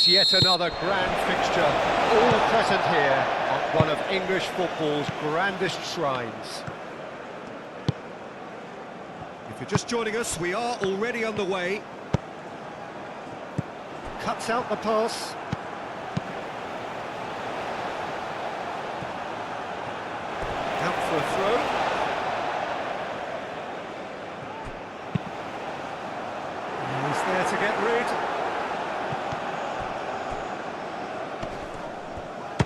yet another grand fixture, all present here on one of English football's grandest shrines. If you're just joining us, we are already underway. Cuts out the pass. Out for a throw. He's there to get rid.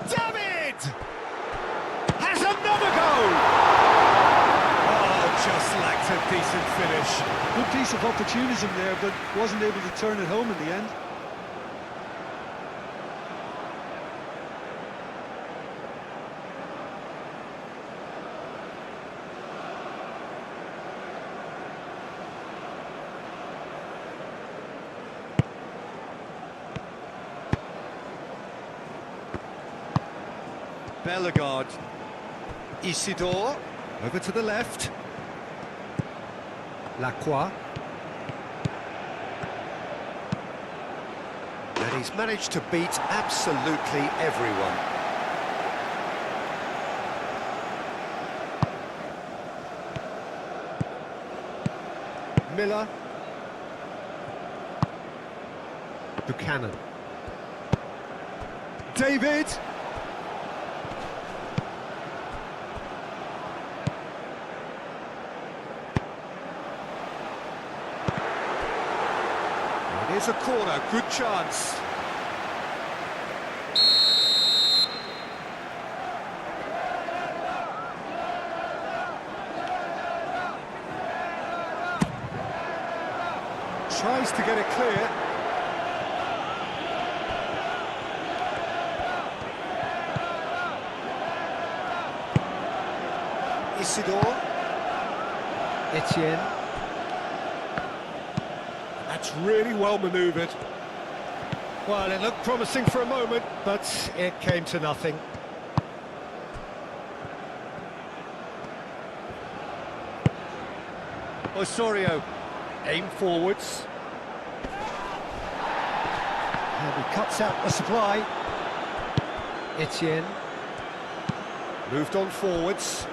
David! Has another goal! Oh, just lacked a decent finish. Good piece of opportunism there, but wasn't able to turn it home in the end. Bellegarde. Isidore. Over to the left. Lacroix. And he's managed to beat absolutely everyone. Miller. Buchanan. David. Here's a corner, good chance. Tries to get it clear. Isidore. Etienne. That's really well manoeuvred. Well, it looked promising for a moment, but it came to nothing. Osorio, aim forwards. And he cuts out the supply. Etienne. Moved on forwards.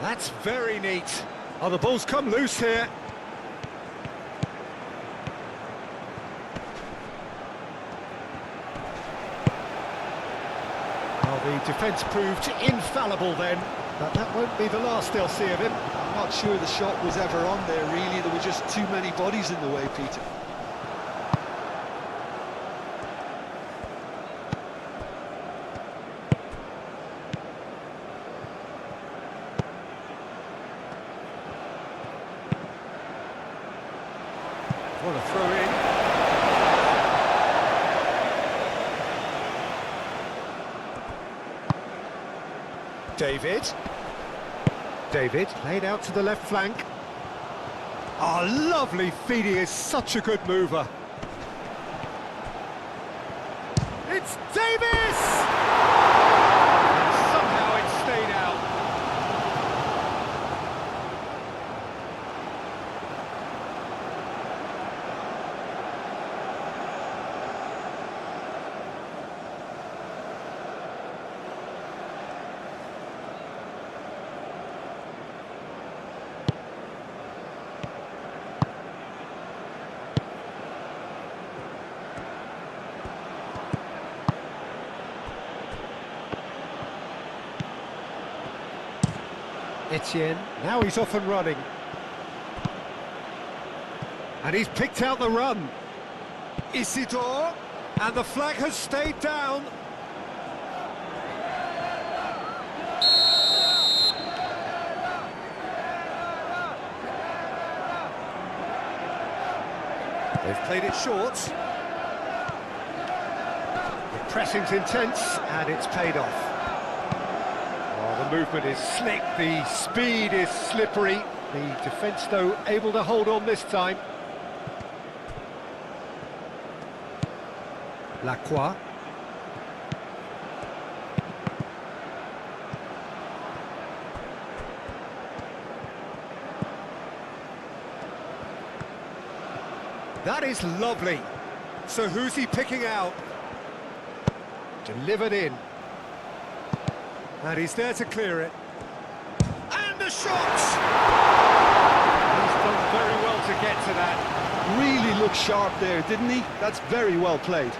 That's very neat. Oh, the ball's come loose here. Well, the defence proved infallible then, but that won't be the last they'll see of him. I'm not sure the shot was ever on there, really. There were just too many bodies in the way, Peter. What a throw in. David laid out to the left flank. Oh, lovely feed, he is such a good mover. It's Davis! And somehow it stayed out. Etienne, now he's off and running. And he's picked out the run. Isidore, and the flag has stayed down. They've played it short. The pressing's intense, and it's paid off. The movement is slick, the speed is slippery. The defence, though, able to hold on this time. Lacroix. That is lovely. So who's he picking out? Delivered in. And he's there to clear it. And the shot! He's done very well to get to that. Really looked sharp there, didn't he? That's very well played.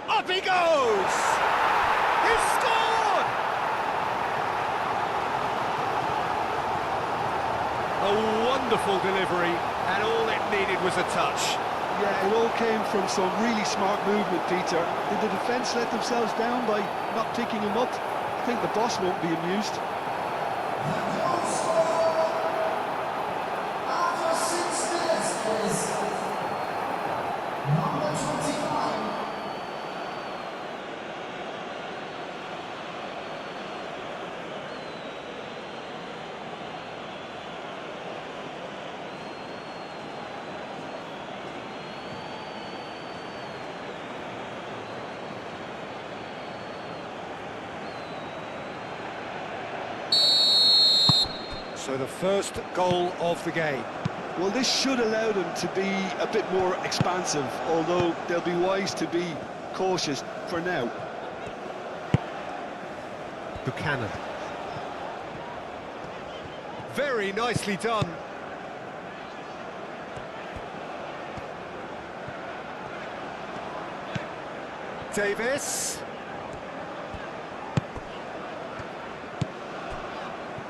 Up he goes! He's scored! A wonderful delivery, and all it needed was a touch. Yeah, it all came from some really smart movement, Peter. Did the defence let themselves down by not picking him up? I think the boss won't be amused. After 6 minutes is number 29. So the first goal of the game. Well, this should allow them to be a bit more expansive, although they'll be wise to be cautious for now. Buchanan. Very nicely done. Davis.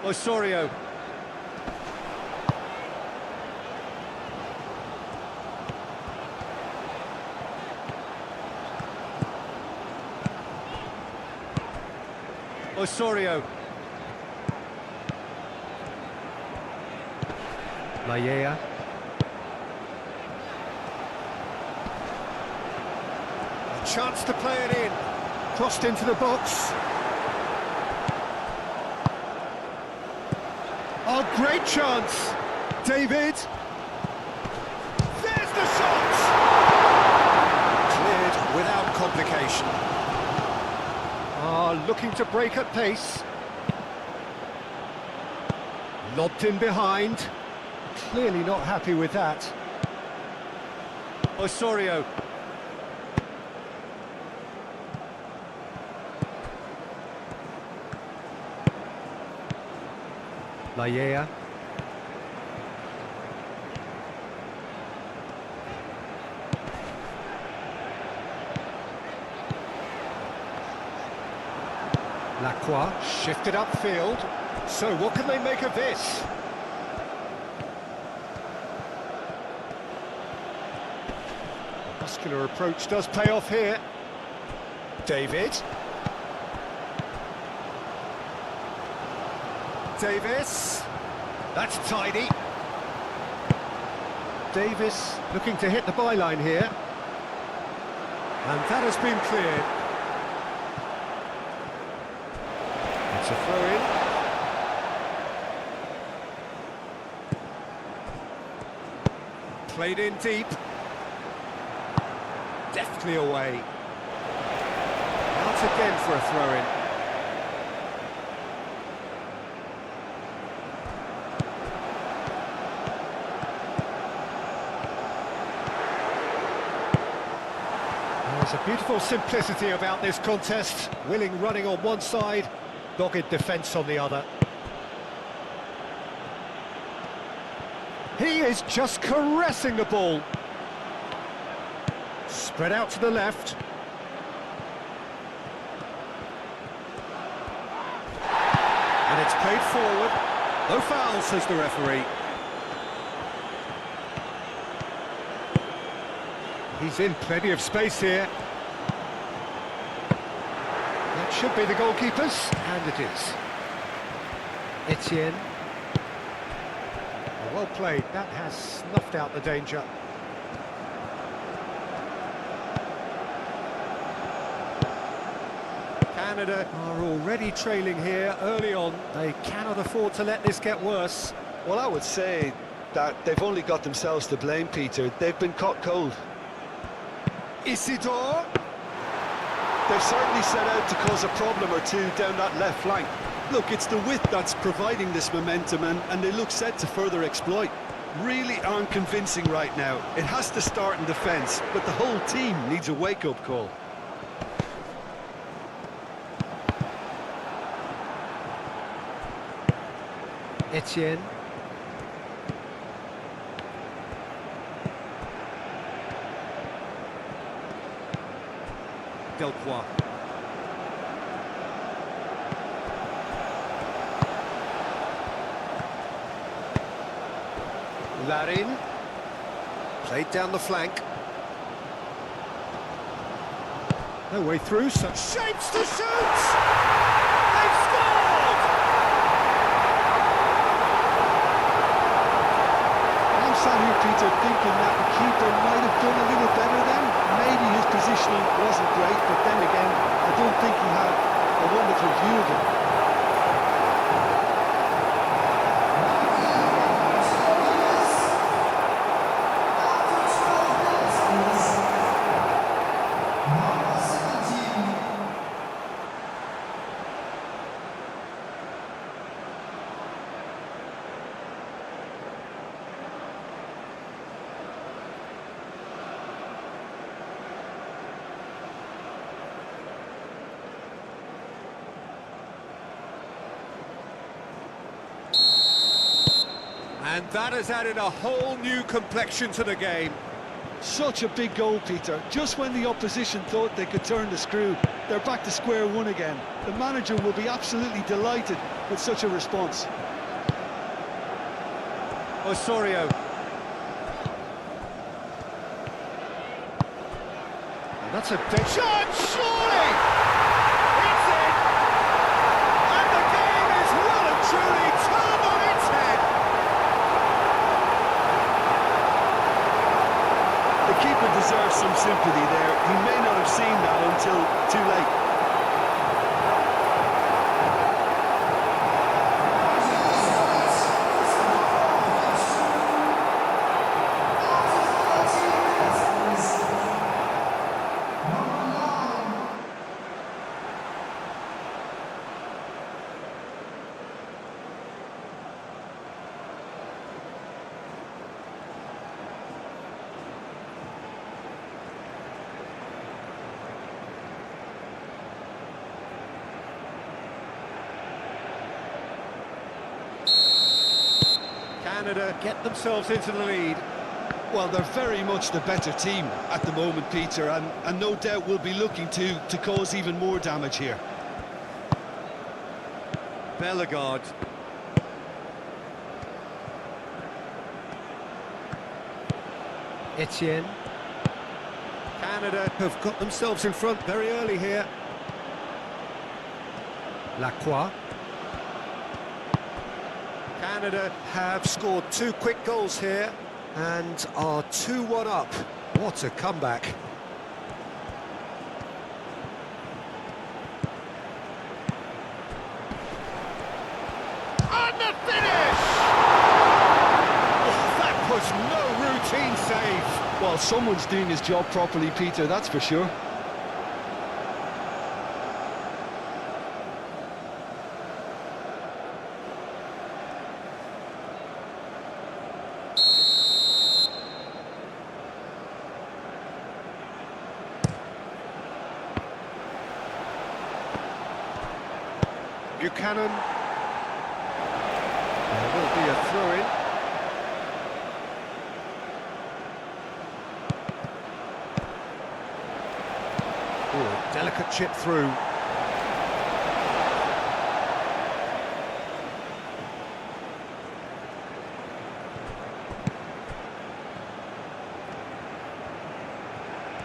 Osorio. Osorio. Layea. A chance to play it in. Crossed into the box. Oh, great chance. David. There's the shot! Cleared without complication. Looking to break at pace. Lobbed in behind. Clearly not happy with that. Osorio. Layea. Lacroix shifted upfield. So what can they make of this? Muscular approach does pay off here. David. Davis. That's tidy. Davis looking to hit the byline here. And that has been cleared. It's a throw-in. Played in deep. Deftly away. Out again for a throw-in. There's a beautiful simplicity about this contest. Willing running on one side, dogged defence on the other. He is just caressing the ball. Spread out to the left. And it's played forward. No foul, says the referee. He's in plenty of space here. That should be the goalkeeper's, and it is. Etienne. Well played, that has snuffed out the danger. Canada are already trailing here early on. They cannot afford to let this get worse. Well, I would say that, they've only got themselves to blame, Peter. They've been caught cold. Isidore. They've certainly set out to cause a problem or two down that left flank. Look, it's the width that's providing this momentum, and they look set to further exploit. Really aren't convincing right now. It has to start in defence, but the whole team needs a wake-up call. Etienne. Delcroix. Larin. Played down the flank. No way through, so shapes to shoot! They've scored! I'm sat here, Peter, thinking that the keeper might have done a little better then. Maybe his positioning wasn't great, but then again, I don't think he had a wonderful view of it. And that has added a whole new complexion to the game. Such a big goal, Peter. Just when the opposition thought they could turn the screw, they're back to square one again. The manager will be absolutely delighted with such a response. Osorio. And that's a dead shot, surely! It's in! And the game is well and truly turned on its head! The keeper deserves some sympathy there. He may not have seen that until too late. Canada get themselves into the lead. Well, they're very much the better team at the moment, Peter, and no doubt will be looking to cause even more damage here. Bellegarde. Etienne. Canada have got themselves in front very early here. Lacroix. Canada have scored 2 quick goals here and are 2-1 up. What a comeback. And the finish! Oh, that was no routine save. Well, someone's doing his job properly, Peter, that's for sure. Buchanan. There will be a throw-in. Oh, a delicate chip through.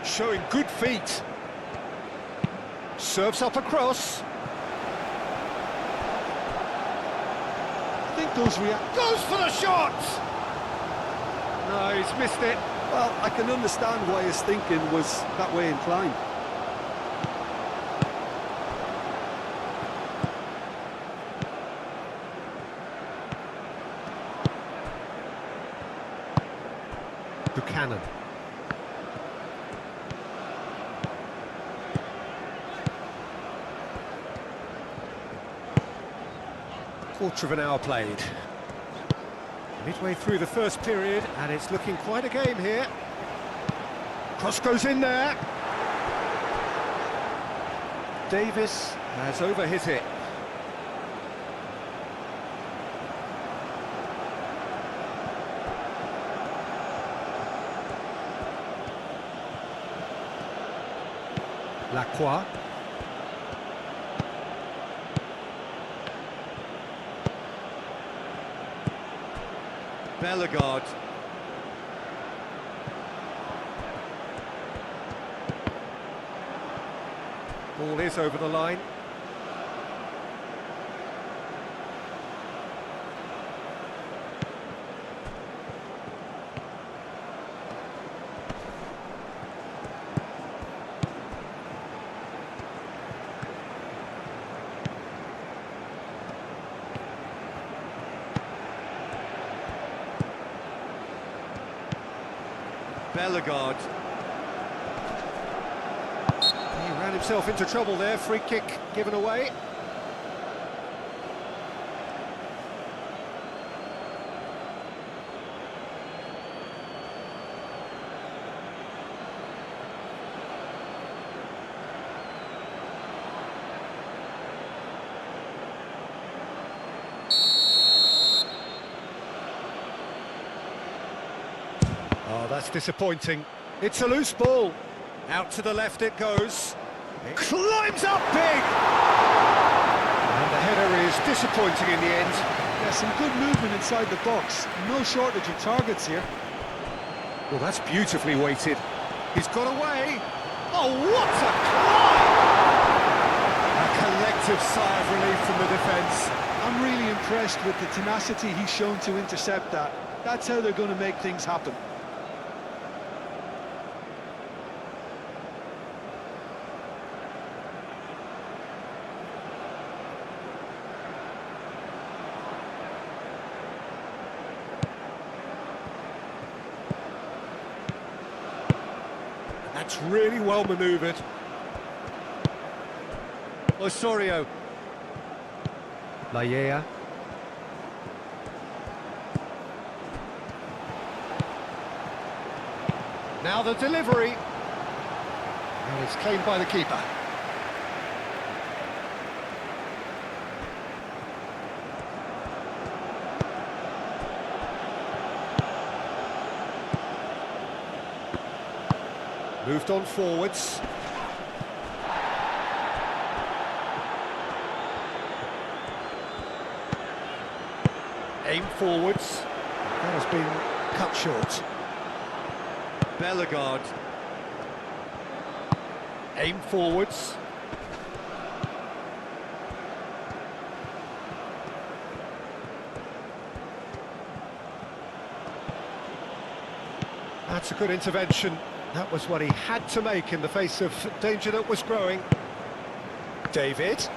Showing good feet. Serves up across. I think those Goes for the shot! No, he's missed it. Well, I can understand why his thinking was that way inclined. Buchanan. Quarter of an hour played. Midway through the first period, and it's looking quite a game here. Cross goes in there. Davis has overhit it. Lacroix. Bellegarde. Ball is over the line. Bellegarde. He ran himself into trouble there, free kick given away. Oh, that's disappointing. It's a loose ball. Out to the left it goes. It climbs up big! And the header is disappointing in the end. Yeah, some good movement inside the box. No shortage of targets here. Well, that's beautifully weighted. He's got away. Oh, what a climb! A collective sigh of relief from the defence. I'm really impressed with the tenacity he's shown to intercept that. That's how they're going to make things happen. That's really well manoeuvred. Osorio. Lallea. Now the delivery. And it's claimed by the keeper. Moved on forwards. Aim forwards. That has been cut short. Bellegarde. Aim forwards. That's a good intervention. That was what he had to make in the face of danger that was growing. David.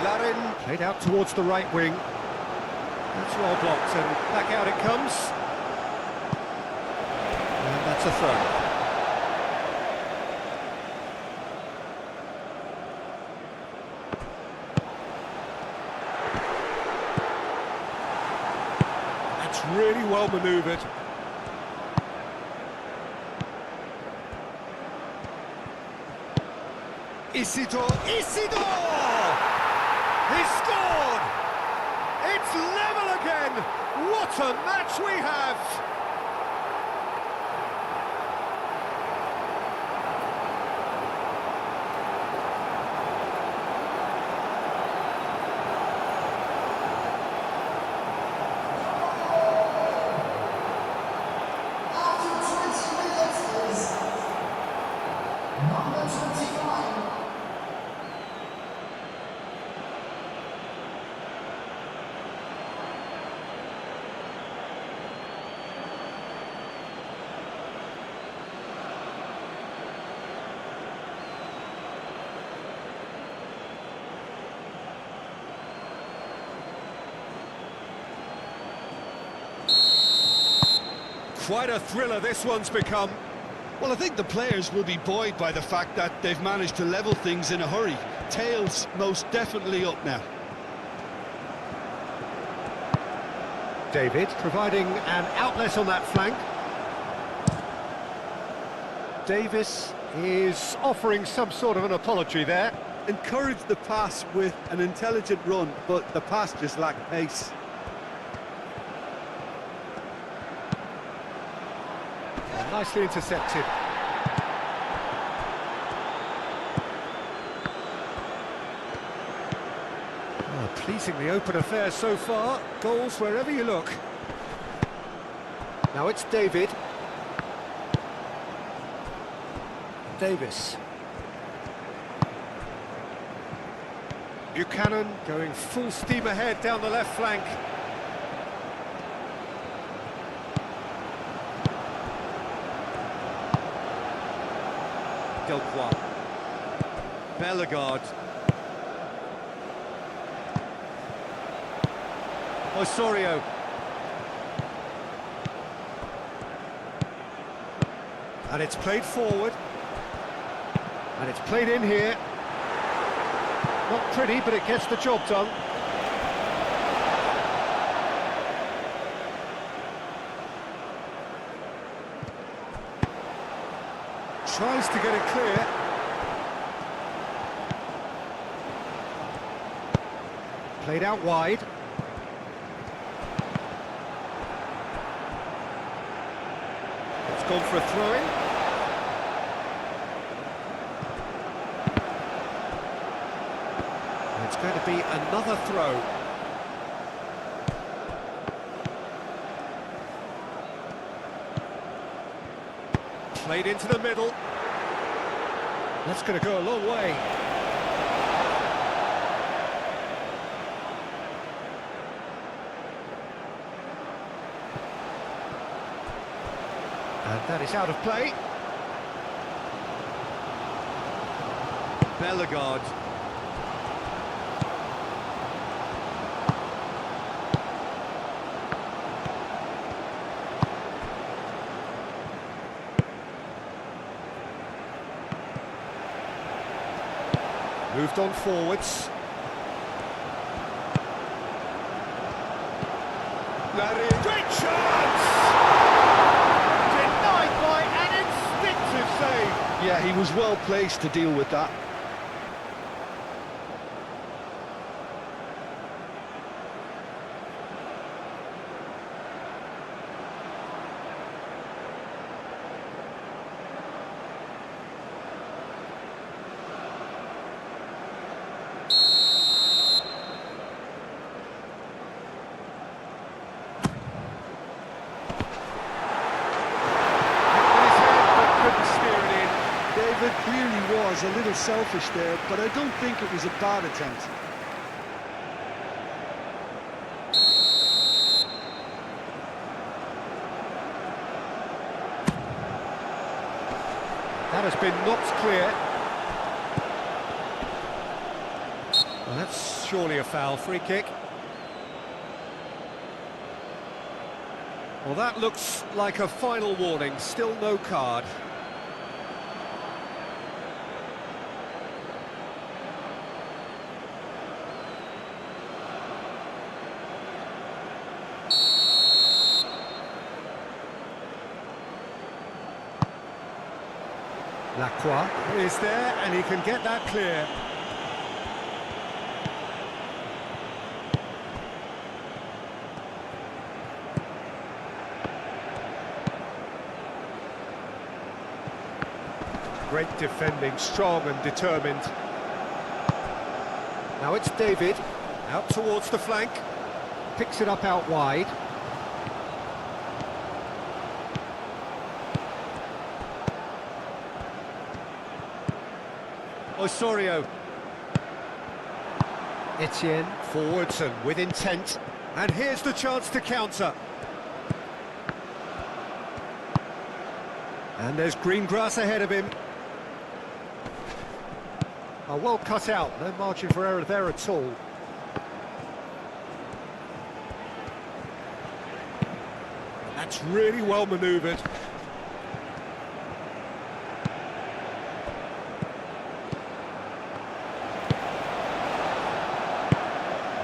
Larin played out towards the right wing. That's well blocked and back out it comes. And that's a throw. Really well manoeuvred. Isidore! He scored! It's level again! What a match we have! Number 25. Quite a thriller this one's become. Well, I think the players will be buoyed by the fact that they've managed to level things in a hurry. Tails most definitely up now. David providing an outlet on that flank. Davis is offering some sort of an apology there. Encouraged the pass with an intelligent run, but the pass just lacked pace. Nicely intercepted. Oh, pleasingly open affair so far. Goals wherever you look. Now it's David. Davis. Buchanan going full steam ahead down the left flank. Delcroix. Bellegarde. Osorio. And it's played forward. And it's played in here. Not pretty, but it gets the job done. Tries to get it clear. Played out wide. It's gone for a throw-in. It's going to be another throw. Played into the middle. That's going to go a long way. And that is out of play. Bellegarde. Moved on forwards. Larry, great chance! Denied by an instinctive save. Yeah, he was well placed to deal with that. David clearly was a little selfish there, but I don't think it was a bad attempt. That has been knocked clear. Well, that's surely a foul. Free kick. Well, that looks like a final warning. Still no card. Lacroix is there, and he can get that clear. Great defending, strong and determined. Now it's David, out towards the flank, picks it up out wide. Osorio. Etienne forwards and with intent. And here's the chance to counter. And there's green grass ahead of him. Oh, well cut out, no margin for error there at all. That's really well manoeuvred.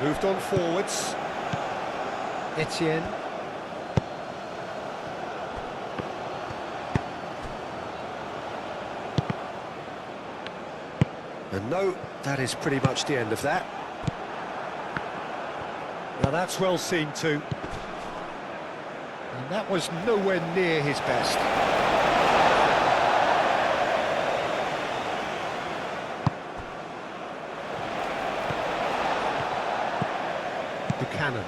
Moved on forwards. Etienne. And no, that is pretty much the end of that. Now that's well seen too. And that was nowhere near his best. Buchanan.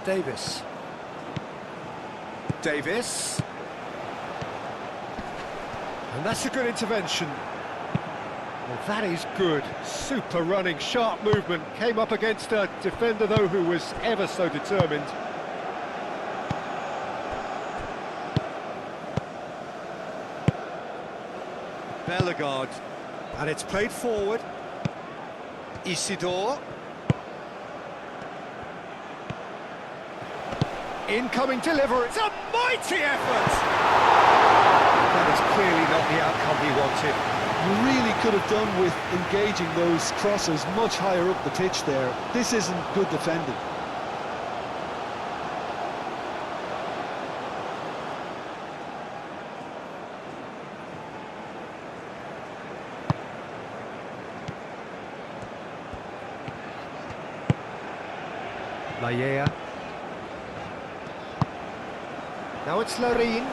Davis. Davis. And that's a good intervention. Well, that is good. Super running, sharp movement. Came up against a defender, though, who was ever so determined. Bellegarde. And it's played forward. Isidore. Incoming delivery. It's a mighty effort! That is clearly not the outcome he wanted. You really could have done with engaging those crosses much higher up the pitch there. This isn't good defending. Maya. Now it's Larine.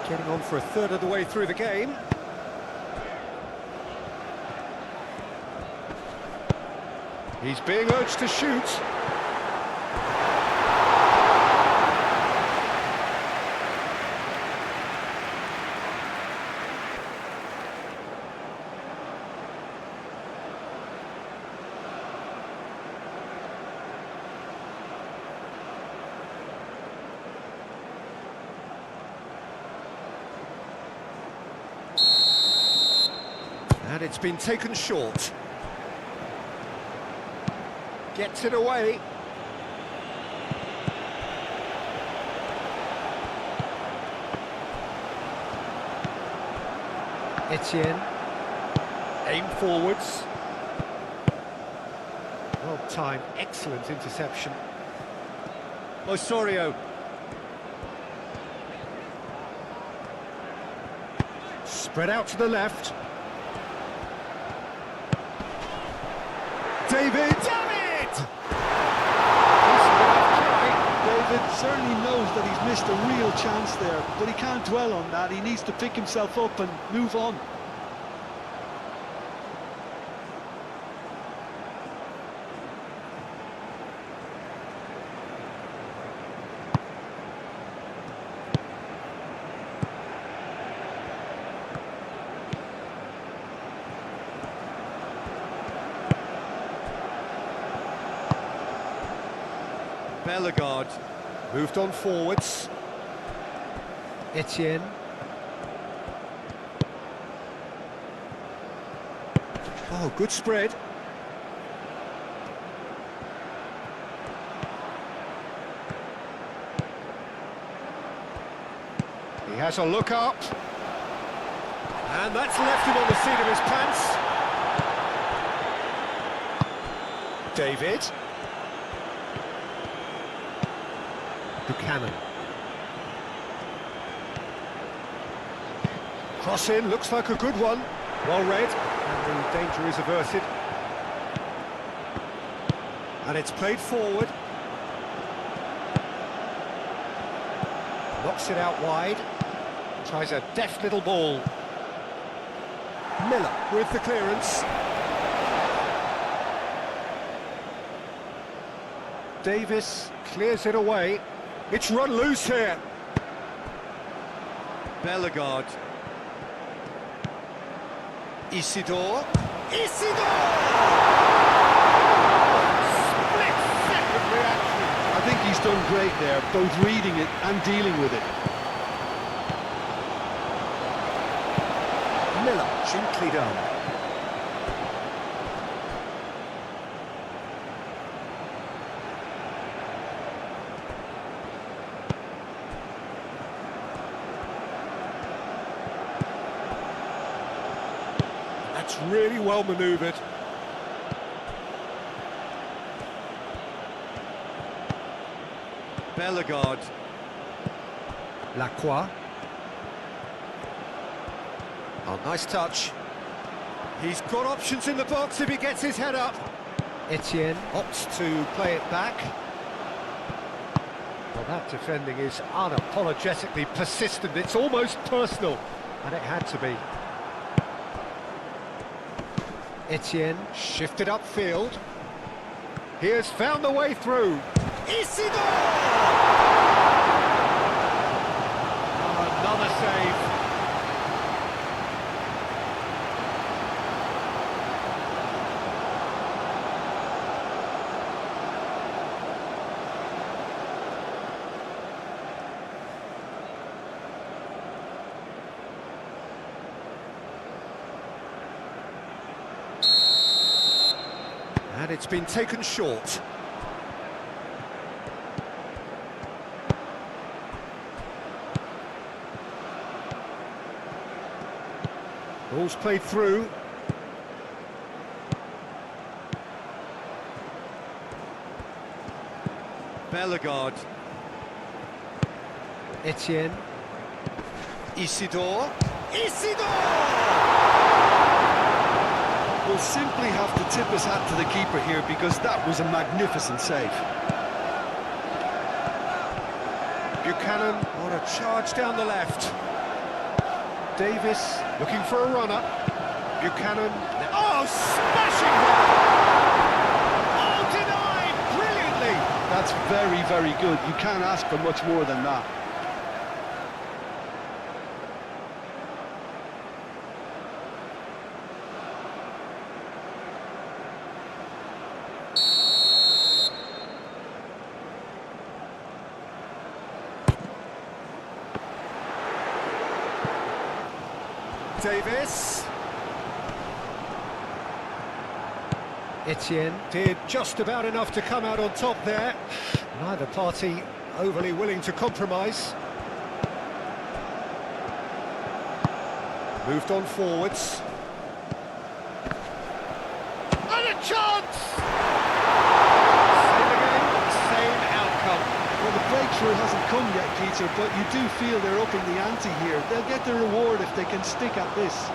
Getting on for a third of the way through the game. He's being urged to shoot. And it's been taken short. Gets it away. Etienne. Aim forwards. Well timed, excellent interception. Osorio. Spread out to the left. David! David certainly knows that he's missed a real chance there, but he can't dwell on that. He needs to pick himself up and move on. Bellegarde moved on forwards. Etienne. Oh, good spread. He has a look up. And that's left him on the seat of his pants. David. Buchanan. Cross in, looks like a good one. Well read, and the danger is averted. And it's played forward. Knocks it out wide. Tries a deft little ball. Miller with the clearance. Davis clears it away. It's run loose here. Bellegarde. Isidore. Isidore! Split-second reaction. I think he's done great there, both reading it and dealing with it. Miller, gently done. that's really well manoeuvred. Bellegarde. Lacroix. Oh, nice touch. He's got options in the box if he gets his head up. Etienne opts to play it back. Well, that defending is unapologetically persistent. It's almost personal, and it had to be. Etienne shifted upfield. He has found the way through. Isidore! Oh, another save. And it's been taken short. Ball's played through. Bellegarde. Etienne. Isidore. Isidore! We'll simply have to tip his hat to the keeper here because that was a magnificent save. Buchanan on a charge down the left. Davis looking for a runner. Buchanan. Oh, smashing header! Oh, denied brilliantly! That's very, very good. You can't ask for much more than that. Davis. Etienne did just about enough to come out on top there. Neither party overly willing to compromise. Moved on forwards. And a chance! Same again, same outcome. Well, the breakthrough hasn't come yet, Peter, but you do feel they're upping the ante here. They'll get the reward if they can stick at this.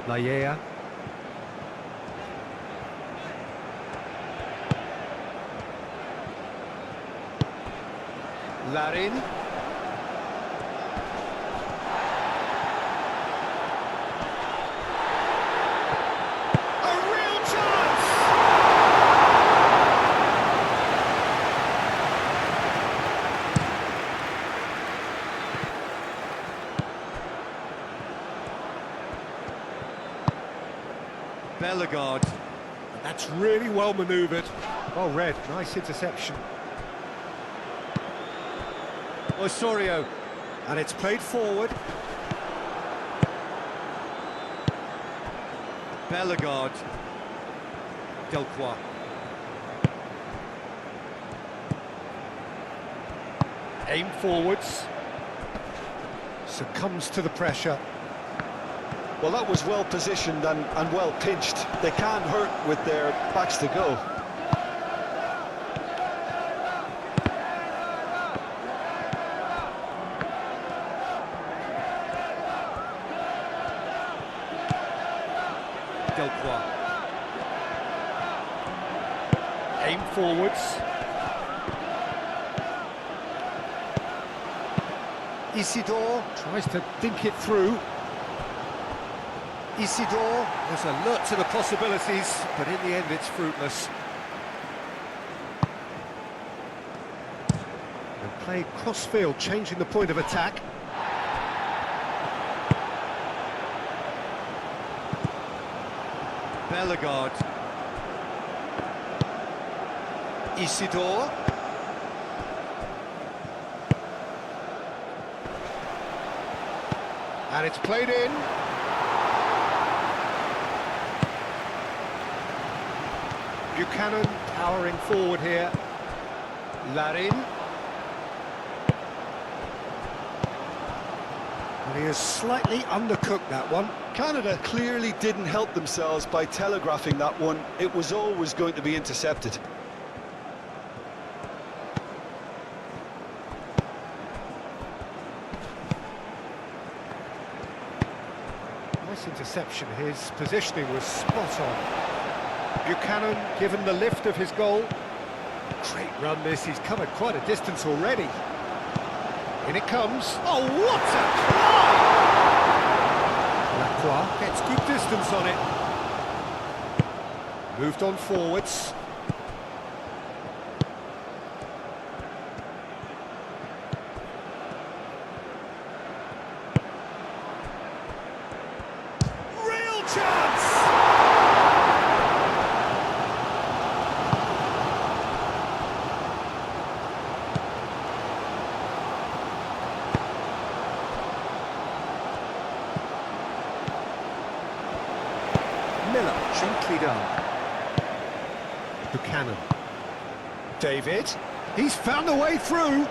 Laya. Larin. A real chance! Bellegarde. That's really well manoeuvred. Well read, nice interception. Osorio, and it's played forward. Bellegarde. Delcroix. Aim forwards. Succumbs to the pressure. Well, that was well positioned and well pinched. They can't hurt with their backs to go. Delcroix. Aim forwards. Isidore tries to dink it through. Isidore was alert to the possibilities, but in the end it's fruitless. And played cross-field, changing the point of attack. Bellegarde. Isidore. And it's played in. Buchanan powering forward here. Larin. And he has slightly undercooked that one. Canada clearly didn't help themselves by telegraphing that one. It was always going to be intercepted. Nice interception. His positioning was spot on. Buchanan given the lift of his goal. Great run this. He's covered quite a distance already. In it comes. Oh, what a try! Lacroix gets good distance on it. Moved on forwards. Real chance! Miller, gently done. Buchanan. David. He's found a way through.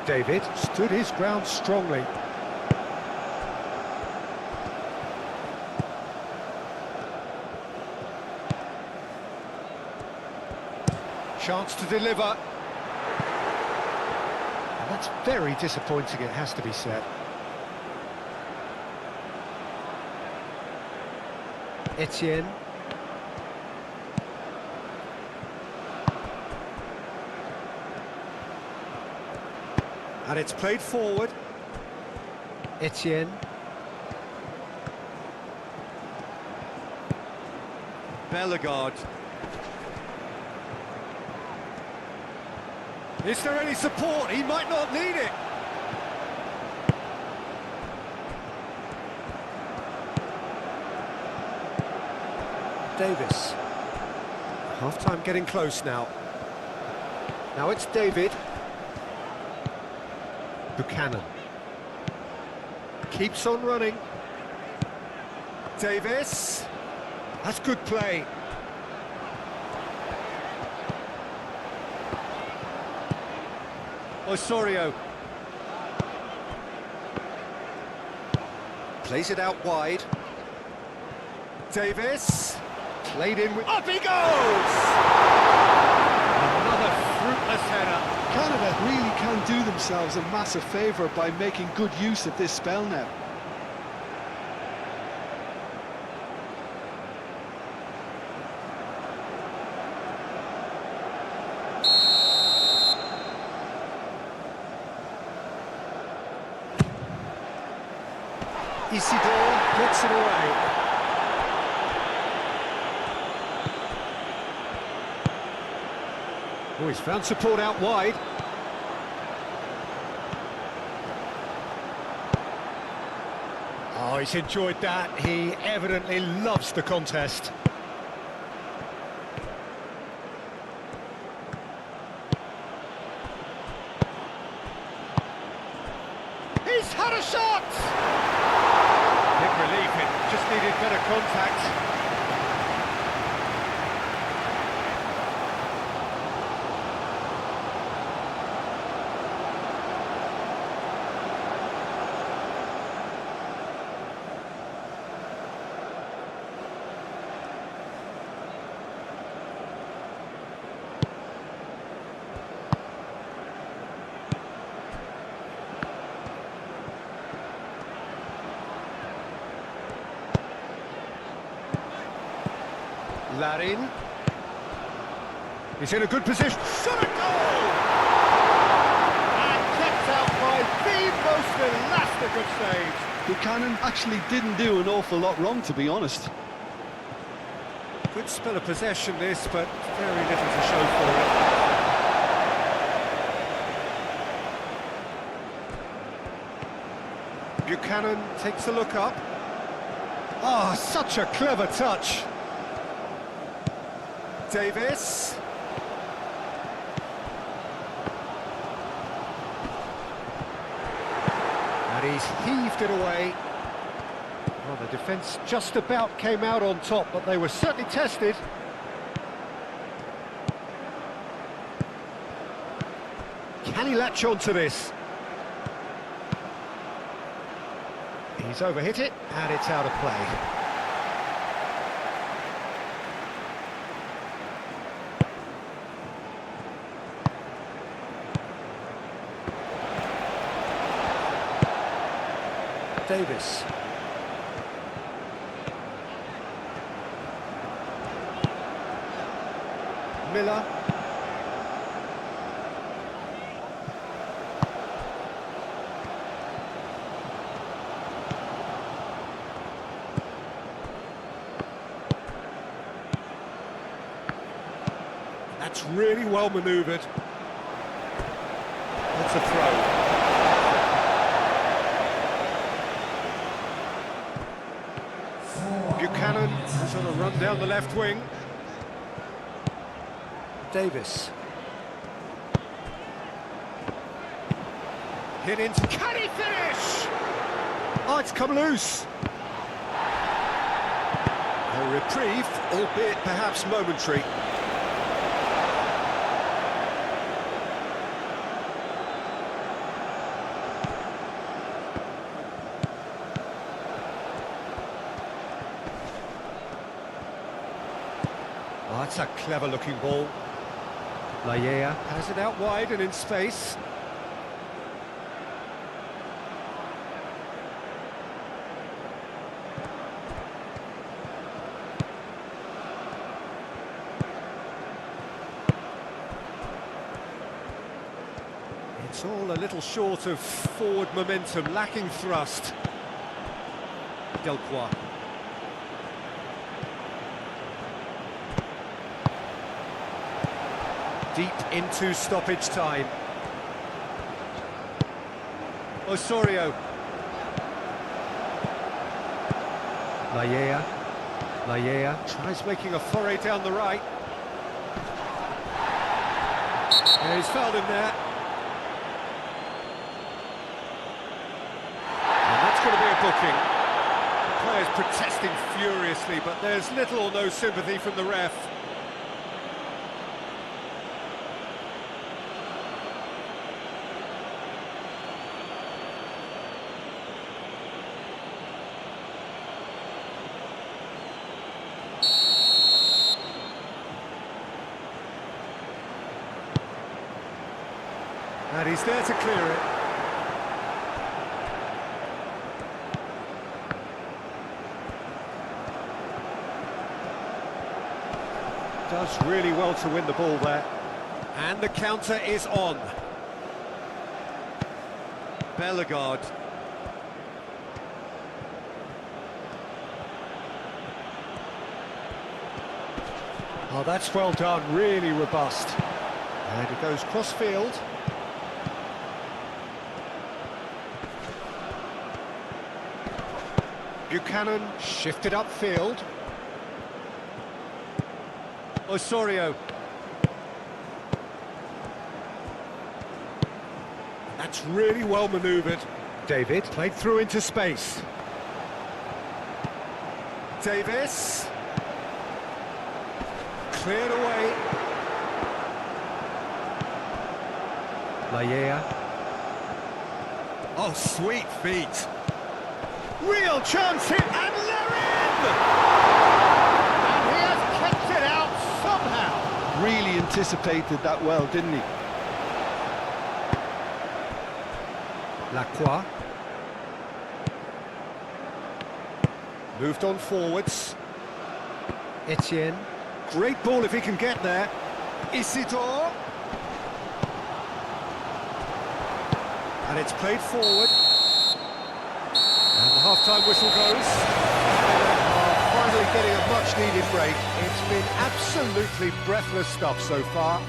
David stood his ground strongly. Chance to deliver. And that's very disappointing, it has to be said. Etienne. And it's played forward. Etienne. Bellegarde. Is there any support? He might not need it. Davis. Half-time getting close now. Now it's David. Buchanan. Keeps on running. Davis. That's good play. Osorio. Plays it out wide. Davis. Played in with... Up he goes! Another fruitless header. Canada really can do themselves a massive favour by making good use of this spell now. Isidore gets it away. Oh, he's found support out wide. Oh, he's enjoyed that. He evidently loves the contest. He's had a shot! Big relief, it just needed better contact. Larin. He's in a good position. Shot a goal! And kept out by the most elastic of saves. Buchanan actually didn't do an awful lot wrong, to be honest. Good spell of possession this, but very little to show for it. Buchanan takes a look up. Oh, such a clever touch. Davis. And he's heaved it away. Well, the defence just about came out on top, but they were certainly tested. Can he latch on to this? He's overhit it, and it's out of play. Davis. Miller. That's really well manoeuvred. That's a throw. Buchanan is on a run down the left wing. Davis. Hit into... Can he finish? Oh, it's come loose. A reprieve, albeit perhaps momentary. Oh, that's a clever-looking ball. Laya has it out wide and in space. It's all a little short of forward momentum, lacking thrust. Delcroix. Deep into stoppage time. Osorio. Laya tries making a foray down the right. Yeah, he's fouled him there. And that's going to be a booking. The players protesting furiously, but there's little or no sympathy from the ref. And he's there to clear it. Does really well to win the ball there. And the counter is on. Bellegarde. Oh, that's well done, really robust. And it goes cross-field. Buchanan shifted upfield. Osorio. That's really well manoeuvred. David played through into space. Davis. Cleared away. Laya. Oh, sweet feet. Real chance hit, and they're in! And he has kept it out somehow. Really anticipated that well, didn't he? Lacroix. Moved on forwards. Etienne. Great ball if he can get there. Isidore. And it's played forward. And the half-time whistle goes. Finally getting a much-needed break. It's been absolutely breathless stuff so far.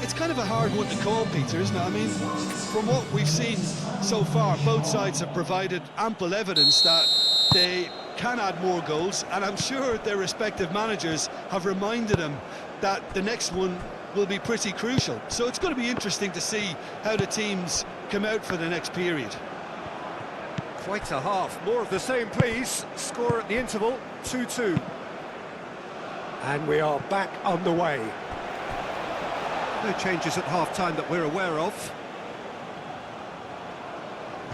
It's kind of a hard one to call, Peter, isn't it? I mean, from what we've seen so far, both sides have provided ample evidence that they can add more goals, and I'm sure their respective managers have reminded them that the next one will be pretty crucial. So it's going to be interesting to see how the teams come out for the next period. Quite a half. More of the same, please. Score at the interval, 2-2. And we are back on the way. No changes at half-time that we're aware of.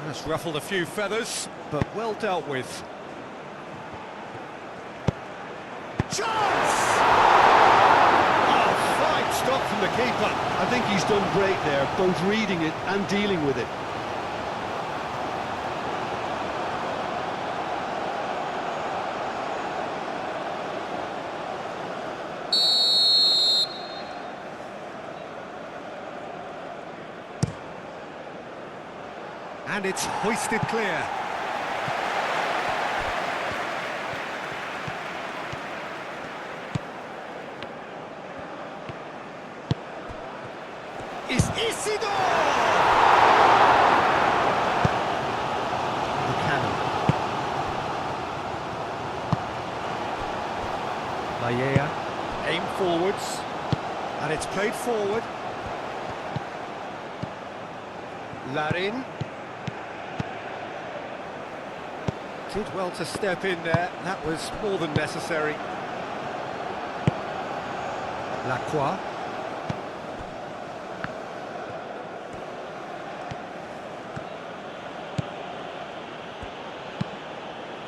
That's ruffled a few feathers, but well dealt with. Chance! Oh, fine stop from the keeper. I think he's done great there, both reading it and dealing with it. And it's hoisted clear. It's Isidore! Buchanan. Laia, aim forwards, and it's played forward. Larin. Did well to step in there, that was more than necessary. Lacroix.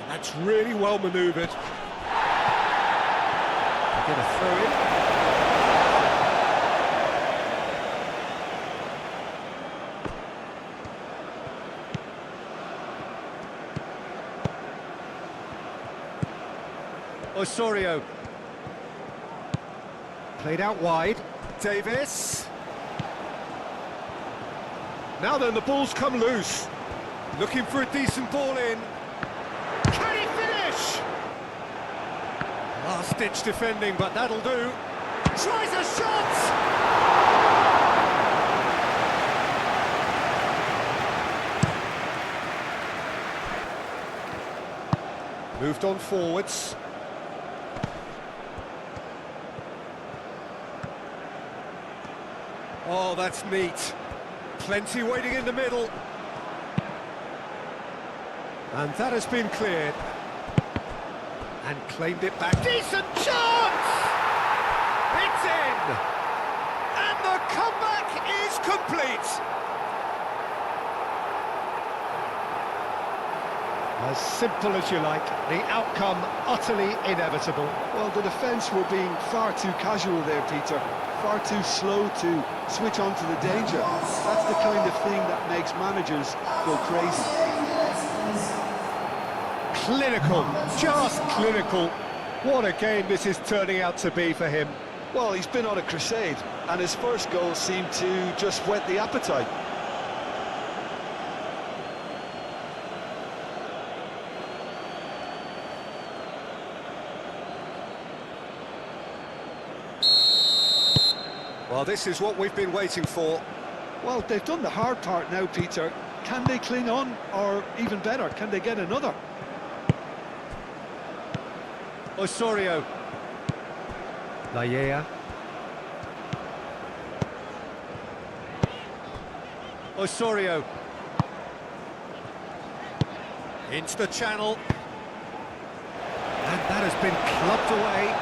That's really well manoeuvred. Get a throw in. Osorio. Played out wide. Davis. Now then, the ball's come loose. Looking for a decent ball in. Can he finish? Last-ditch defending, but that'll do. Tries a shot! Moved on forwards. Oh, that's neat. Plenty waiting in the middle. And that has been cleared. And claimed it back. Decent chance! It's in! And the comeback is complete! As simple as you like, the outcome utterly inevitable. Well, the defence were being far too casual there, Peter. Far too slow to switch on to the danger. That's the kind of thing that makes managers go crazy. Clinical, just clinical. What a game this is turning out to be for him. Well, he's been on a crusade, and his first goal seemed to just whet the appetite. Well, this is what we've been waiting for. Well, they've done the hard part now, Peter. Can they cling on, or even better, can they get another? Osorio. Laia. Osorio. Into the channel. And that has been clubbed away.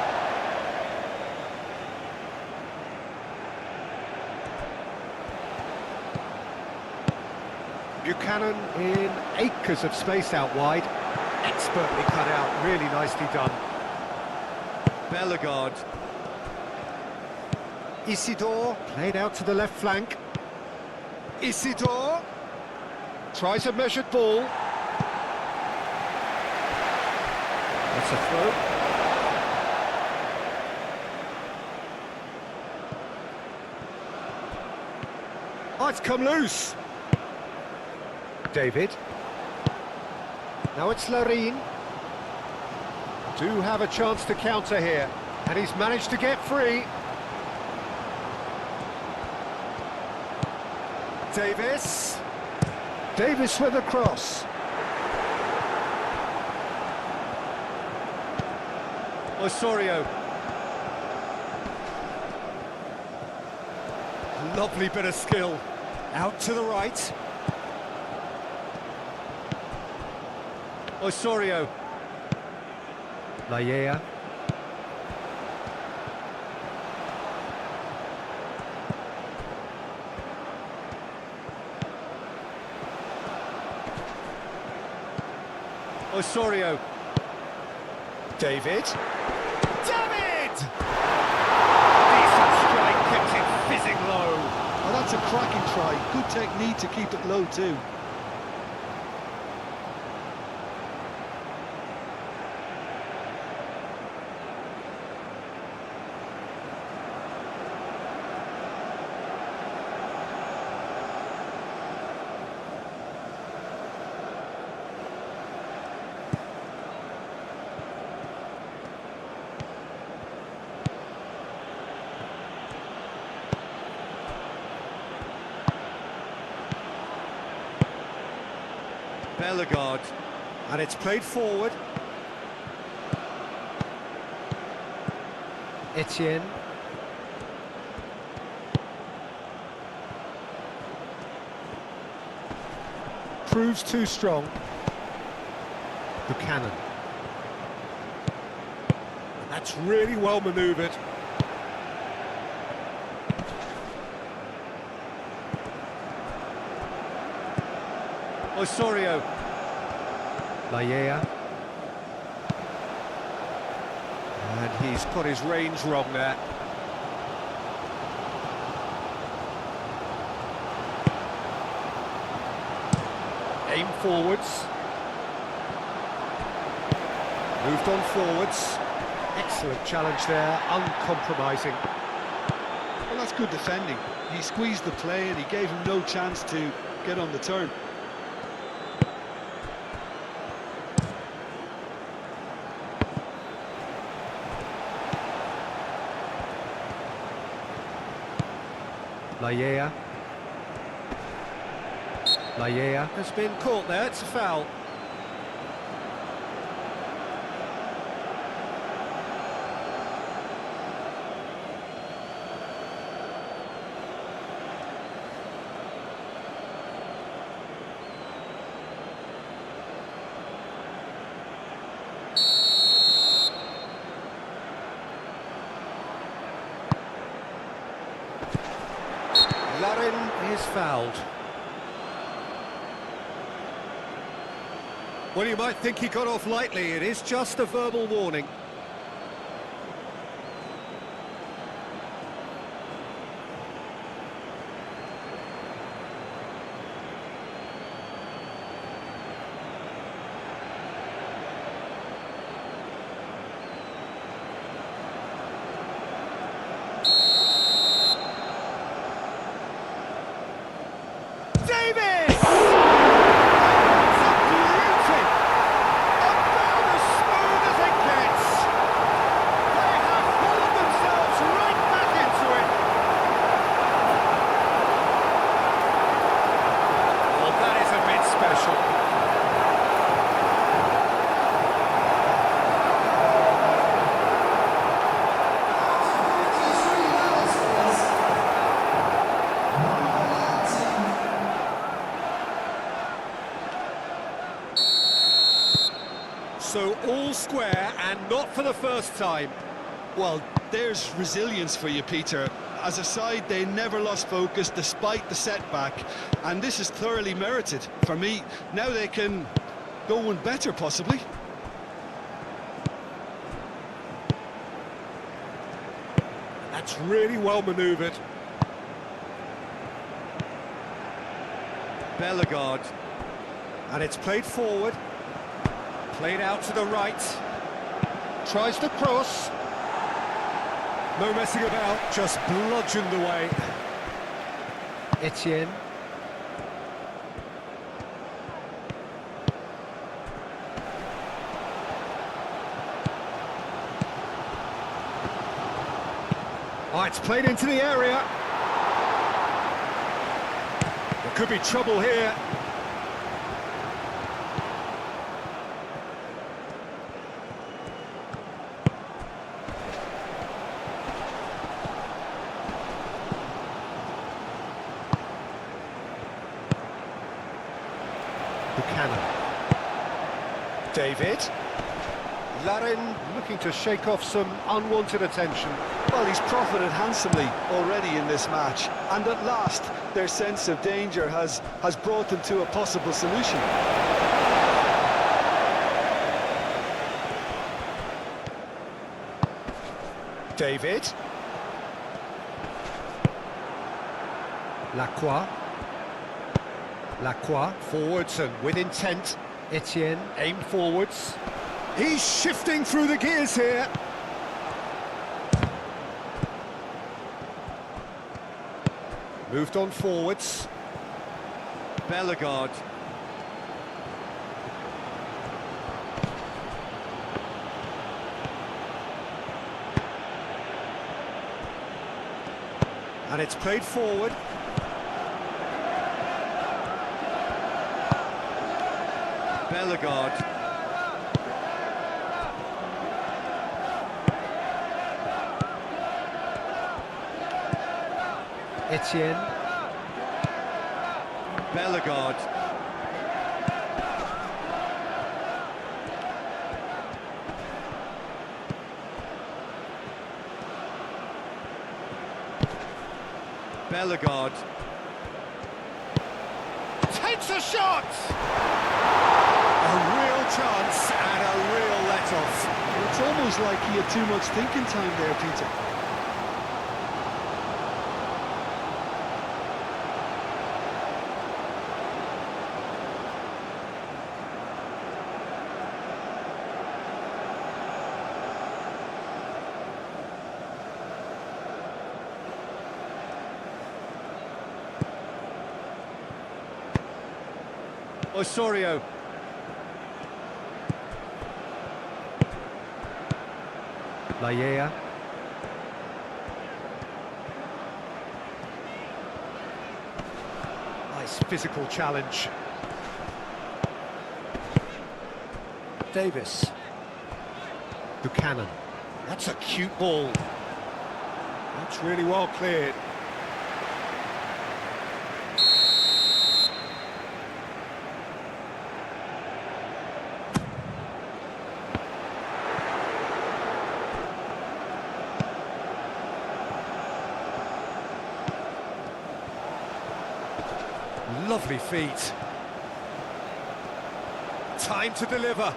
Buchanan in acres of space out wide. Expertly cut out, really nicely done. Bellegarde. Isidore, played out to the left flank. Isidore tries a measured ball. That's a throw. Oh, it's come loose. David. Now it's Larin. Do have a chance to counter here, and he's managed to get free. Davis. Davis with a cross. Osorio. Lovely bit of skill. Out to the right. Osorio. Laya. Osorio. David. David! Decent strike, kept it fizzing low. Oh, that's a cracking try. Good technique to keep it low too. Bellegarde, and it's played forward. Etienne. Proves too strong. Buchanan. That's really well manoeuvred. Osorio. Laya. And he's got his range wrong there. Aim forwards. Moved on forwards. Excellent challenge there, uncompromising. Well, that's good defending. He squeezed the play and he gave him no chance to get on the turn. Laya. Laya has been caught there, it's a foul. Larin is fouled. Well, you might think he got off lightly. It is just a verbal warning. Davis! It's a beauty! About as smooth as it gets. They have pulled themselves right back into it. Well, that is a bit special. So all square, and not for the first time. Well, there's resilience for you, Peter. As a side, they never lost focus despite the setback, and this is thoroughly merited. For me, now they can go one better, possibly. That's really well manoeuvred. Bellegarde, and it's played forward. Played out to the right. Tries the cross. No messing about, just bludgeoned away. Etienne. Oh, it's played into the area. There could be trouble here. Buchanan. David. Larin looking to shake off some unwanted attention. Well, he's profited handsomely already in this match, and at last their sense of danger has brought them to a possible solution. David. Lacroix. Lacroix forwards and with intent. Etienne aim forwards. He's shifting through the gears here. Moved on forwards. Bellegarde. And it's played forward. Bellegarde. Etienne. Bellegarde. Bellegarde. Takes a shot! A real chance and a real let-off. It's almost like he had too much thinking time there, Peter. Osorio. Lallea. Nice physical challenge. Davis. Buchanan. That's a cute ball. That's really well cleared. Lovely feet. Time to deliver.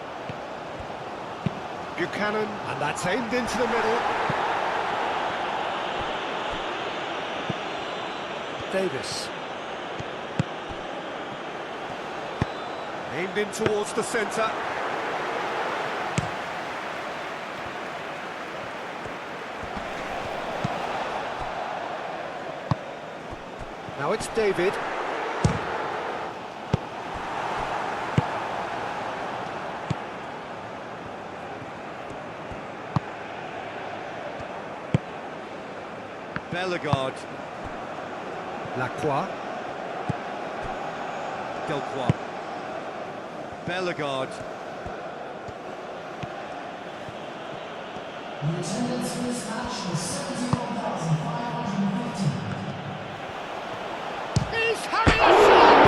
Buchanan, and that's aimed into the middle. Davis. Aimed in towards the centre. Now it's David. Bellegarde. Lacroix. Delcroix. Bellegarde. The attendance for this match was 71,550. He's having a shot!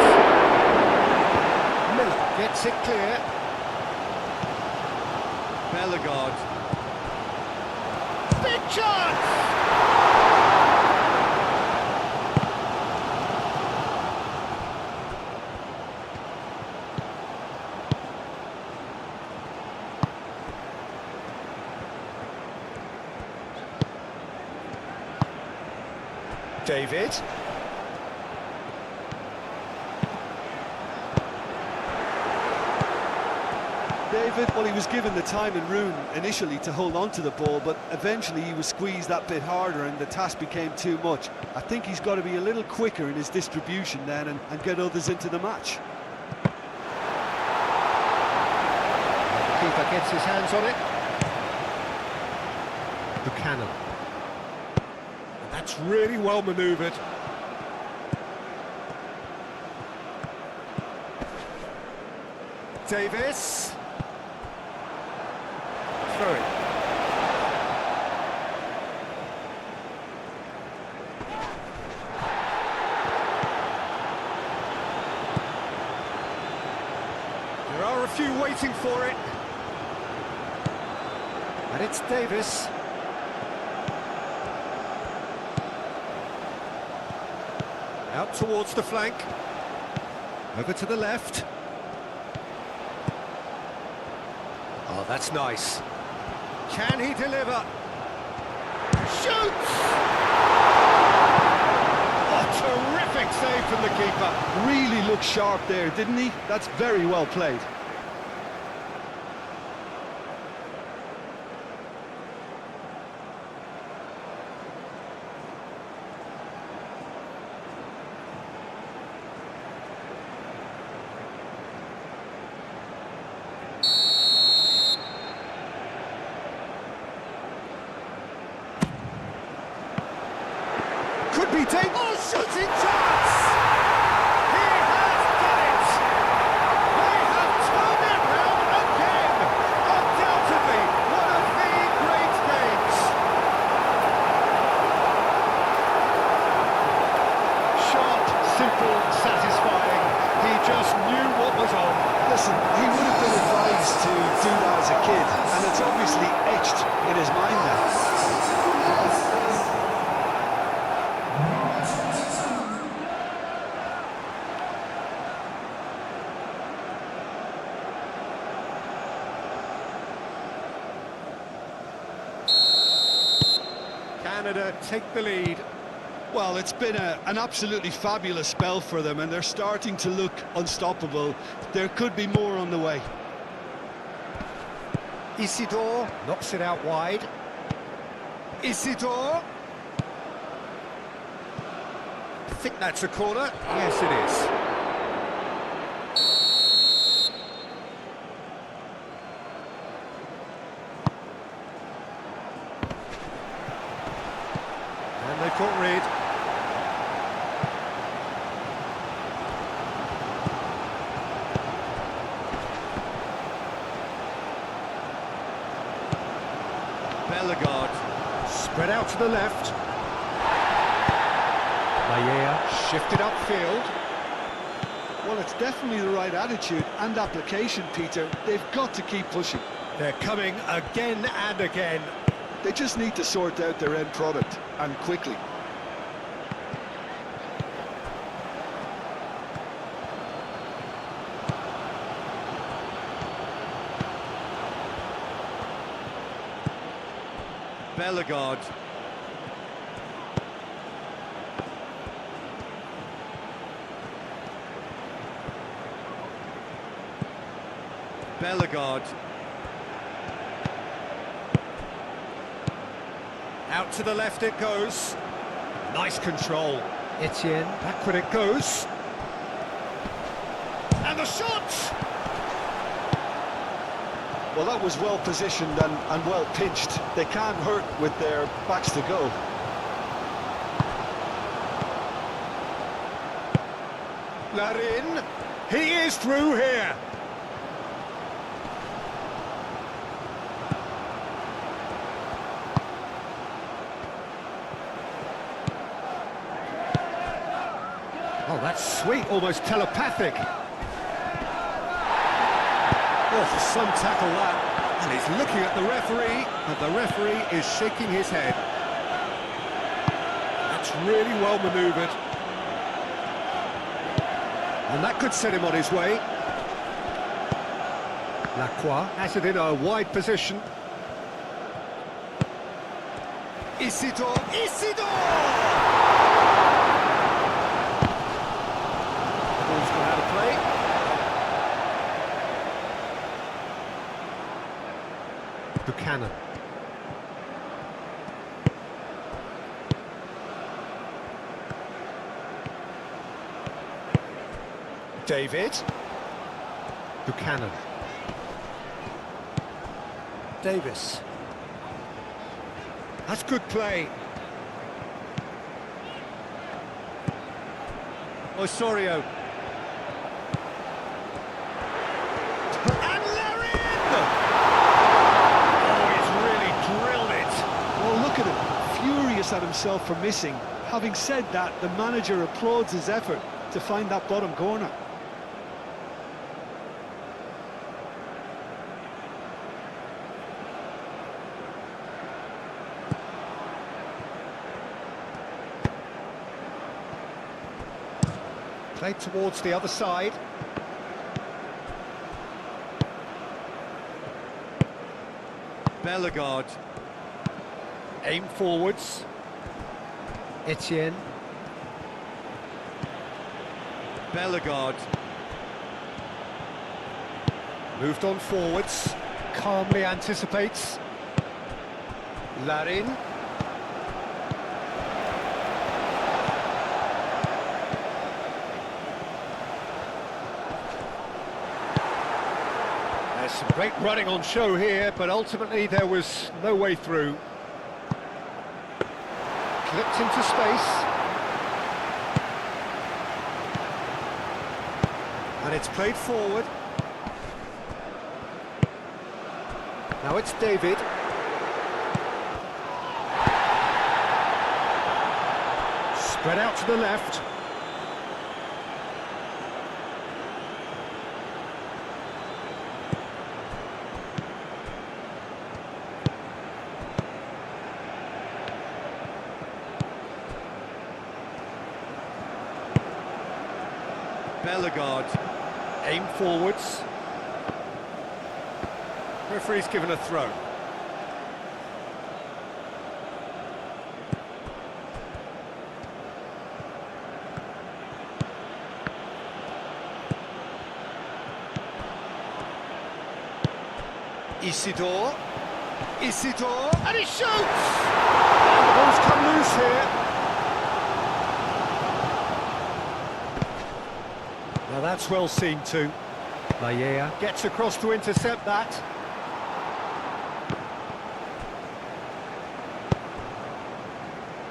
Miller gets it clear. Bellegarde. Big chance! David. David, well, he was given the time and room initially to hold on to the ball, but eventually he was squeezed that bit harder and the task became too much. I think he's got to be a little quicker in his distribution then and get others into the match. The keeper gets his hands on it. Buchanan. That's really well manoeuvred. Davis. Throw it. There are a few waiting for it. And it's Davis. Out towards the flank. Over to the left. Oh, that's nice. Can he deliver? Shoots! Oh, terrific save from the keeper. Really looked sharp there, didn't he? That's very well played. Could be taken. Oh, shooting chance! He has done it! They have turned it round again! Undoubtedly, one of the great games! Sharp, simple, satisfying. He just knew what was on. Listen, he would have been advised to do that as a kid, and it's obviously etched in his mind now. Canada take the lead. Well, it's been an absolutely fabulous spell for them, and they're starting to look unstoppable. There could be more on the way. Isidore knocks it out wide. Isidore. I think that's a corner. Yes, it is. And they caught Reed. Bellegarde spread out to the left. Maya shifted upfield. Well, it's definitely the right attitude and application, Peter. They've got to keep pushing. They're coming again and again. They just need to sort out their end product, and quickly. Bellegarde. Bellegarde. Out to the left it goes. Nice control. Etienne, backward it goes. And the shot! Well, that was well positioned and well pitched. They can't hurt with their backs to go. Larin, he is through here. Oh, that's sweet, almost telepathic. Oh, some tackle that. And he's looking at the referee, and the referee is shaking his head. That's really well manoeuvred. And that could set him on his way. Lacroix has it in a wide position. Isidore! Isidore! Ball's gone out of play. Buchanan. David. Buchanan. Davis. That's good play. Osorio. And Larin! Oh, he's really drilled it. Well, look at him, furious at himself for missing. Having said that, the manager applauds his effort to find that bottom corner. Played towards the other side. Bellegarde. Aim forwards. Etienne. Bellegarde. Moved on forwards. Calmly anticipates. Larin. There's some great running on show here, but ultimately there was no way through. Clipped into space. And it's played forward. Now it's David. Spread out to the left. Bellegarde, aim forwards. Referee's given a throw. Isidore, and he shoots! And the ball's come loose here. Now that's well seen too. Laya gets across to intercept that.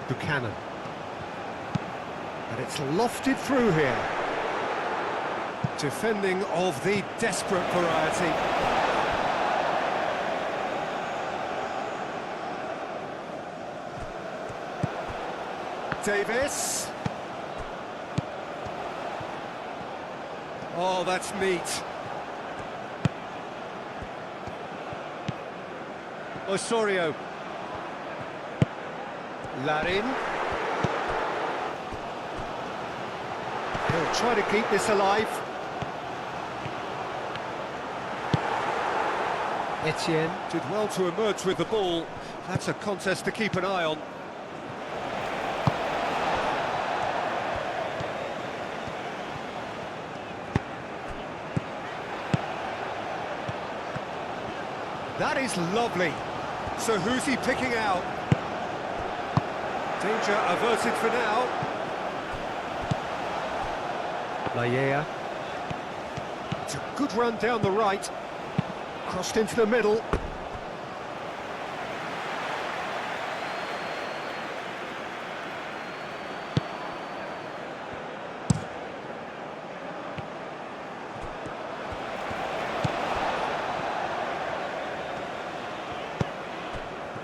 Buchanan. And it's lofted through here. Defending of the desperate variety. Davis. Oh, that's neat. Osorio. Larin. He'll try to keep this alive. Etienne did well to emerge with the ball. That's a contest to keep an eye on. That is lovely. So who's he picking out? Danger averted for now. Laya. It's a good run down the right. Crossed into the middle.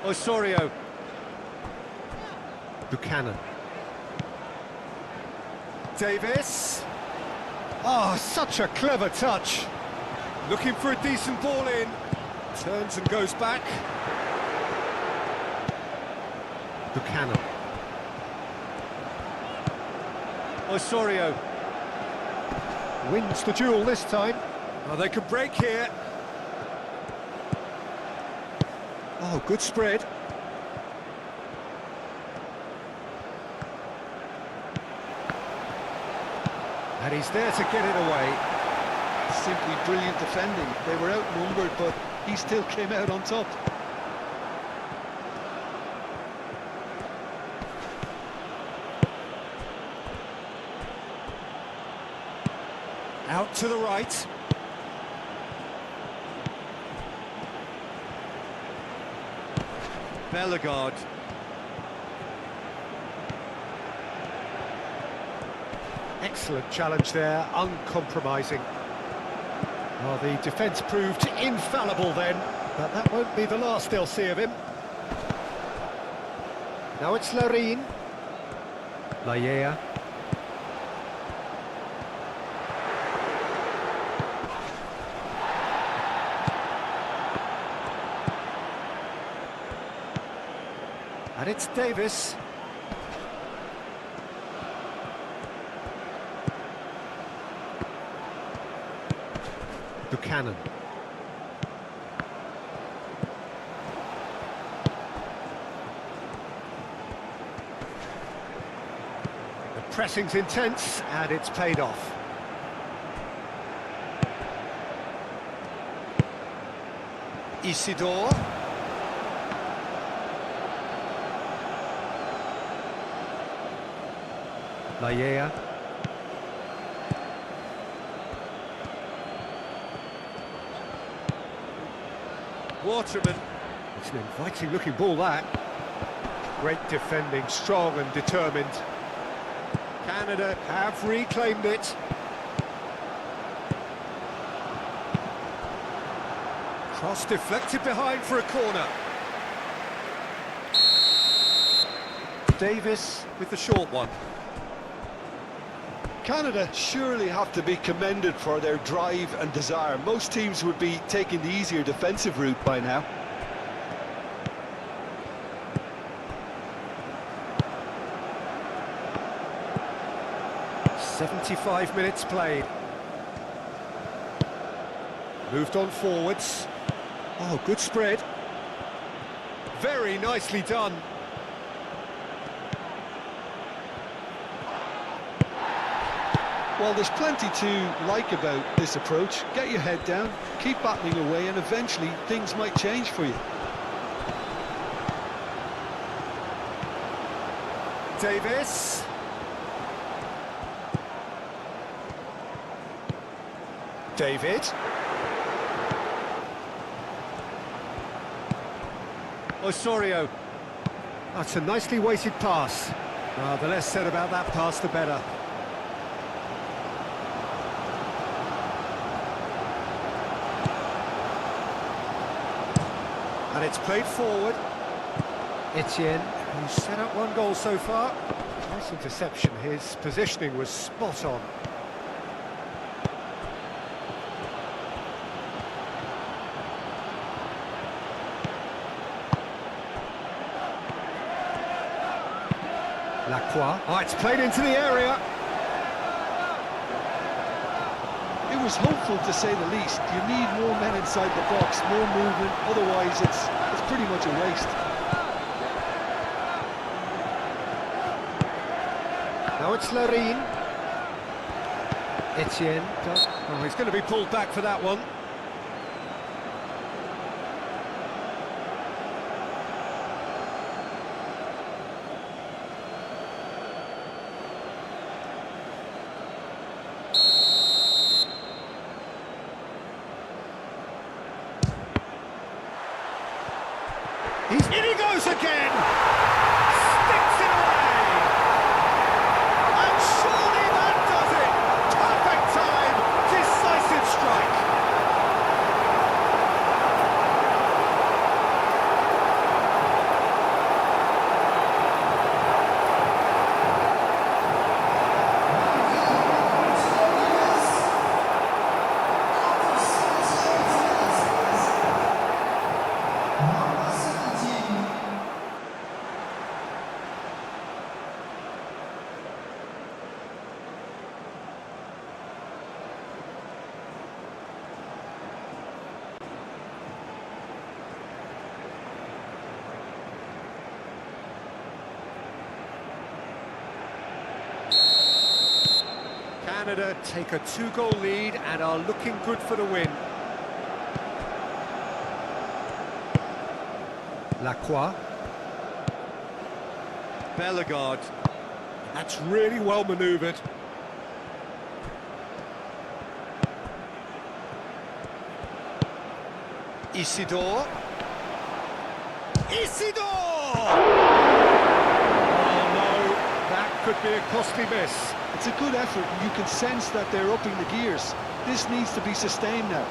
Osorio. Buchanan. Davis. Oh, such a clever touch. Looking for a decent ball in. Turns and goes back. Buchanan. Osorio. Wins the duel this time. Oh, they could break here. Oh, good spread. And he's there to get it away. Simply brilliant defending. They were outnumbered, but he still came out on top. Out to the right. Bellegarde. Excellent challenge there, uncompromising. Well, the defence proved infallible then, but that won't be the last they'll see of him. Now it's Larin. Laya. And it's Davis. Buchanan. The pressing's intense, and it's paid off. Isidore. Laya. Waterman. It's an inviting looking ball, that. Great defending, strong and determined. Canada have reclaimed it. Cross deflected behind for a corner. Davis with the short one. Canada surely have to be commended for their drive and desire. Most teams would be taking the easier defensive route by now. "75 minutes played. Moved on forwards. Oh, good spread. Very nicely done. Well, there's plenty to like about this approach. Get your head down, keep battling away, and eventually things might change for you. Davis. David. Osorio. That's a nicely weighted pass. The less said about that pass, the better. And it's played forward. Etienne, who's set up one goal so far. Nice interception. His positioning was spot on. Lacroix. Oh, it's played into the area. It was hopeful, to say the least. You need more men inside the box, more movement, otherwise it's pretty much a waste. Now it's Larine. Etienne does... Oh, he's going to be pulled back for that one. In he goes again! Sticks it away! And surely that does it! Perfect time! Decisive strike! Canada take a 2-goal lead and are looking good for the win. Lacroix. Bellegarde. That's really well manoeuvred. Isidore. Isidore! Oh no, that could be a costly miss. It's a good effort, and you can sense that they're upping the gears. This needs to be sustained now.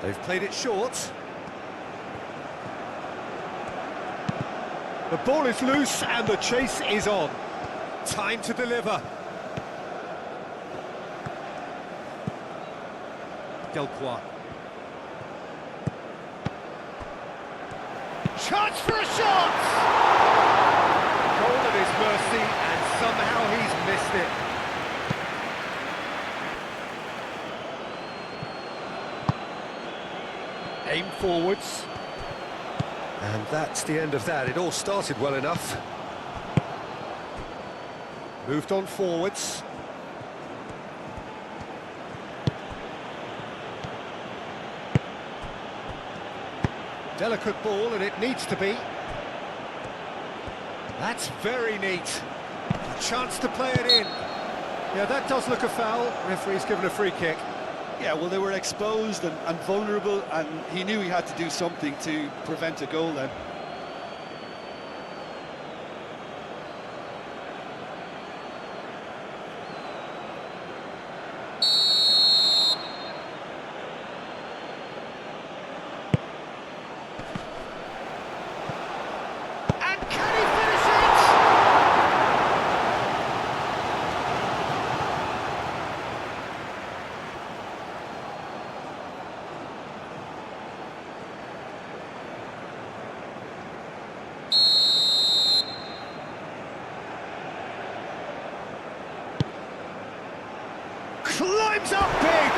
They've played it short. The ball is loose and the chase is on. Time to deliver. Delcroix. Chance for a shot! Goal at his mercy, and somehow he's missed it. Aim forwards. And that's the end of that. It all started well enough. Moved on forwards. Delicate ball, and it needs to be. That's very neat. A chance to play it in. Yeah, that does look a foul. Referee's given a free kick. Yeah, well, they were exposed and vulnerable, and he knew he had to do something to prevent a goal then. And can he finish it? Climbs up big!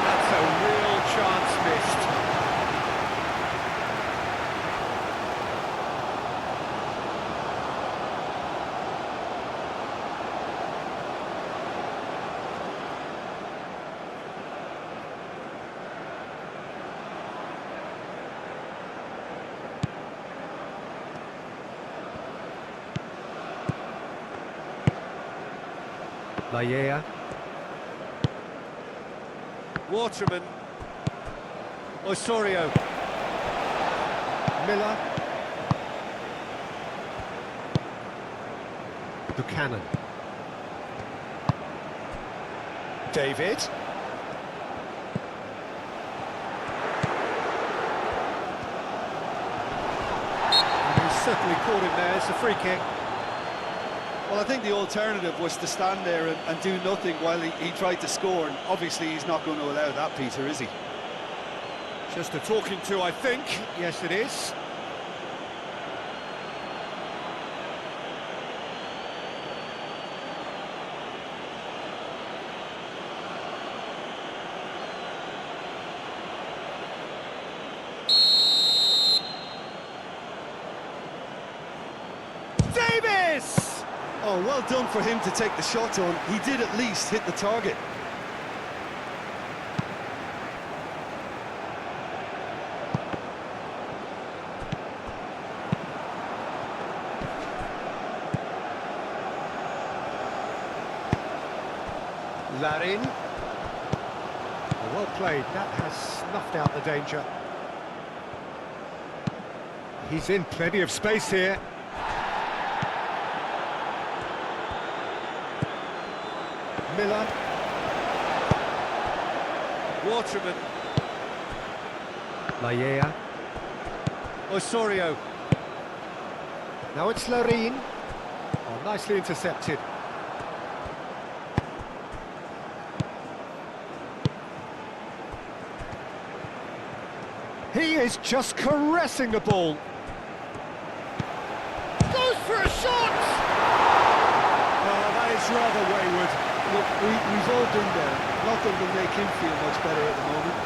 That's a real chance missed. Laya. Waterman. Osorio. Miller. Buchanan. David. And he's certainly caught him there. It's a free kick. Well, I think the alternative was to stand there and do nothing while he tried to score, and obviously he's not going to allow that, Peter, is he? Just a talking to, I think. Yes, it is. Davis! Oh, well done for him to take the shot on. He did at least hit the target. Larin. Well played. That has snuffed out the danger. He's in plenty of space here. Miller. Waterman. Laya. Osorio. Now it's Larin. Oh, nicely intercepted. He is just caressing the ball. Goes for a shot! Oh, that is rather wayward. Look, we've all been there. Nothing will make him feel much better at the moment.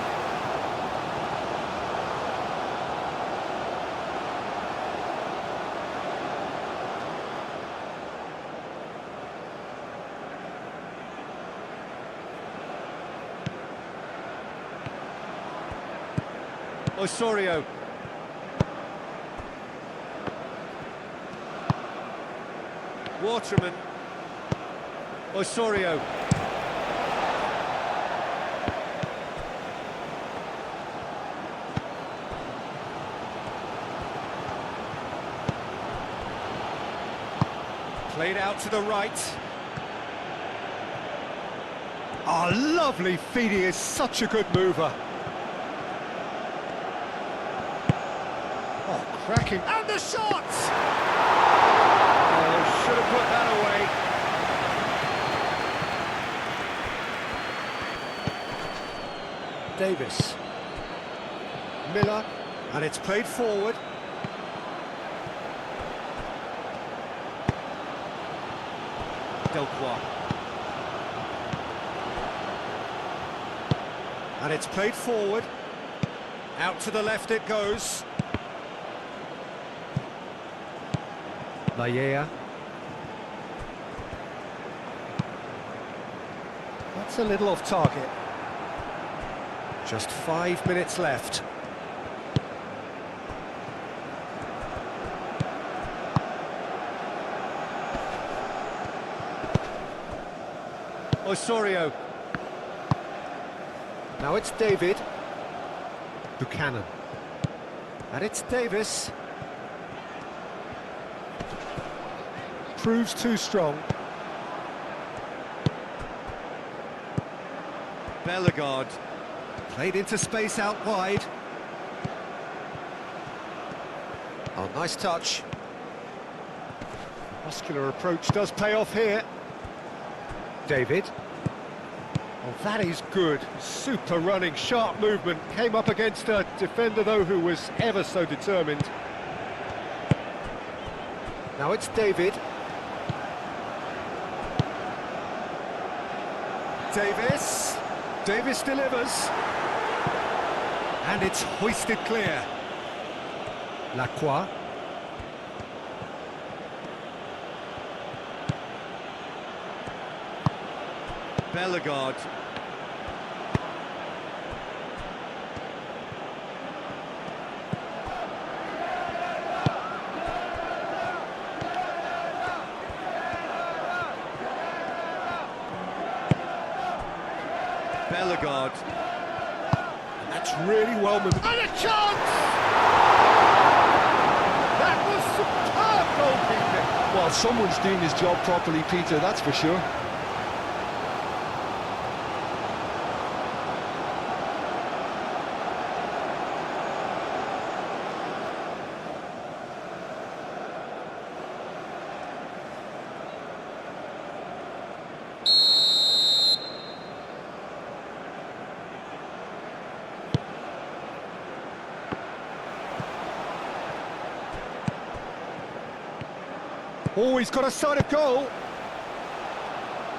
Osorio. Waterman. Osorio. Played out to the right. Oh, lovely feed. He is such a good mover. Oh, cracking. And the shot! Oh, should have put that away. Davis. Miller. And it's played forward. Delcroix. And it's played forward. Out to the left it goes. Layea. That's a little off target. Just 5 minutes left. Osorio. Now it's David. Buchanan. And it's Davis. Proves too strong. Bellegarde. Played into space out wide. Oh, nice touch. Muscular approach does pay off here. David. Oh, that is good. Super running, sharp movement. Came up against a defender, though, who was ever so determined. Now it's David. Davis. Davis delivers. And it's hoisted clear. Lacroix. Bellegarde. Bellegarde. And that's really well moved. And a chance! That was superb goalkeeping. Well, someone's doing his job properly, Peter, that's for sure. Oh, he's got a side of goal.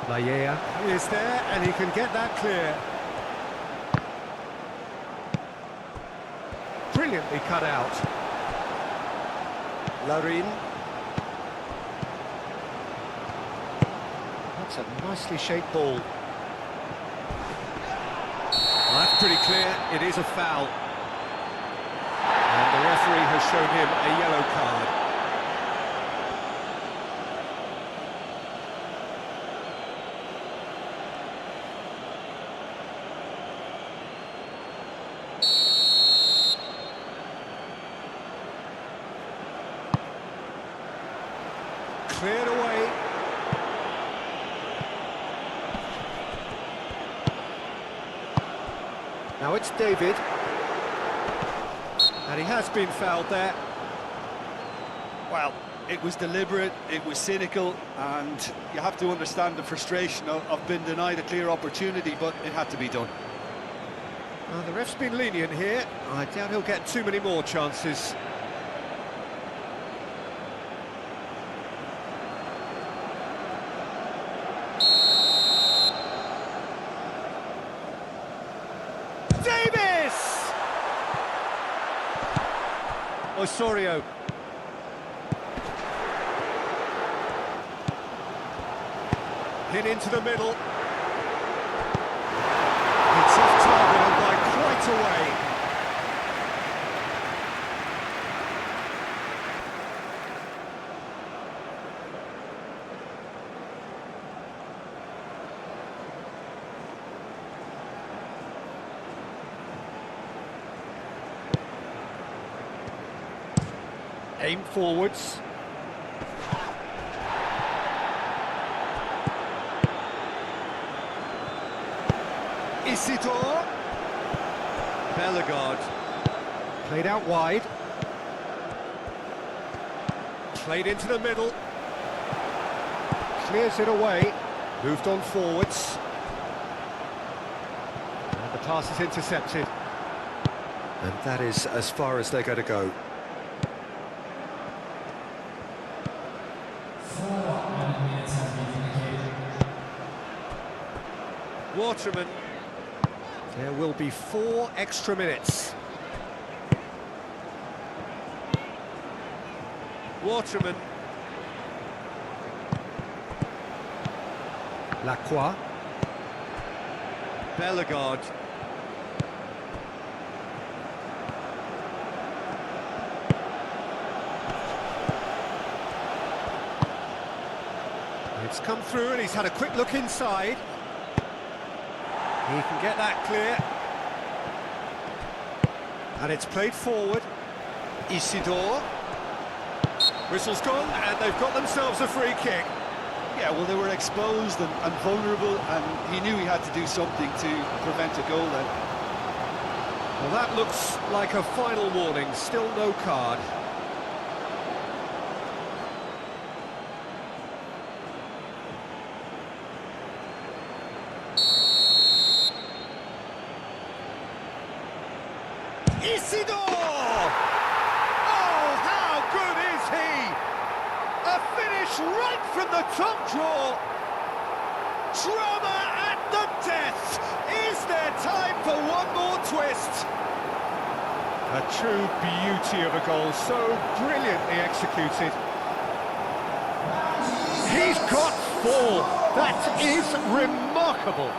Layea is there, and he can get that clear. Brilliantly cut out. Larin. That's a nicely shaped ball. Well, that's pretty clear. It is a foul. And the referee has shown him a yellow card. Cleared away. Now it's David. And he has been fouled there. Well, it was deliberate, it was cynical, and you have to understand the frustration of being denied a clear opportunity, but it had to be done. Well, the ref's been lenient here. I doubt he'll get too many more chances. Davis! Osorio. Hit into the middle. It's off target and by quite a way. Aim forwards. Isidore. Bellegarde. Played out wide. Played into the middle. Clears it away. Moved on forwards. And the pass is intercepted. And that is as far as they're going to go. 4 minutes have been indicated. Waterman. There will be 4 extra minutes. Waterman. Lacroix. Bellegarde. It's come through and he's had a quick look inside. He can get that clear. And it's played forward. Isidore. Whistle's gone and they've got themselves a free kick. Yeah, well, they were exposed and vulnerable, and he knew he had to do something to prevent a goal then. Well, that looks like a final warning. Still no card. Isidore! Oh, how good is he? A finish right from the top draw. Drama at the death. Is there time for one more twist? A true beauty of a goal, so brilliantly executed. He's got 4. That is remarkable.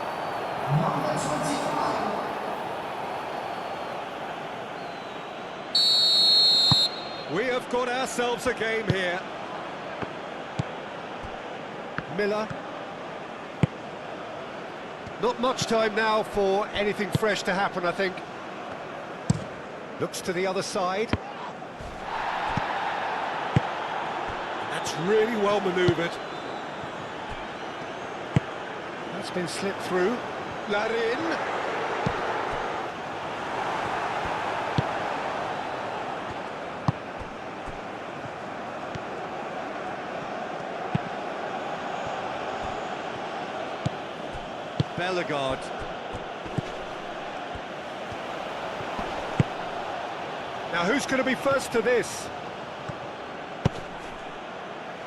Number 25. We have got ourselves a game here. Miller. Not much time now for anything fresh to happen, I think. Looks to the other side. That's really well manoeuvred. That's been slipped through. Larin. Bellegarde. Now who's going to be first to this?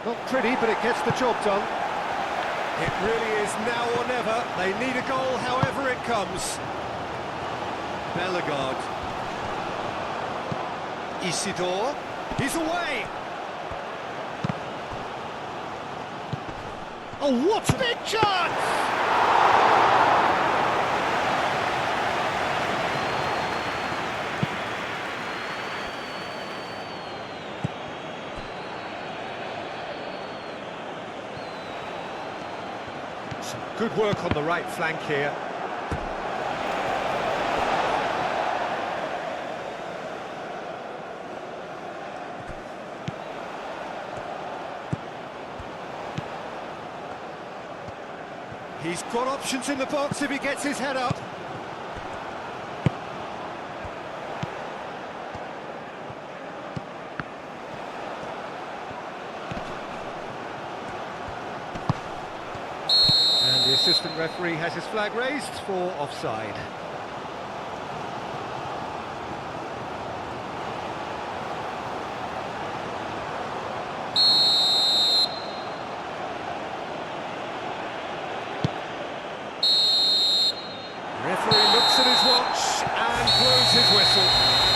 Not pretty, but it gets the job done. It really is now or never. They need a goal however it comes. Bellegarde. Isidore. He's away. Oh, what a big chance! Some good work on the right flank here. He's got options in the box if he gets his head up. And the assistant referee has his flag raised for offside. Referee looks at his watch and blows his whistle.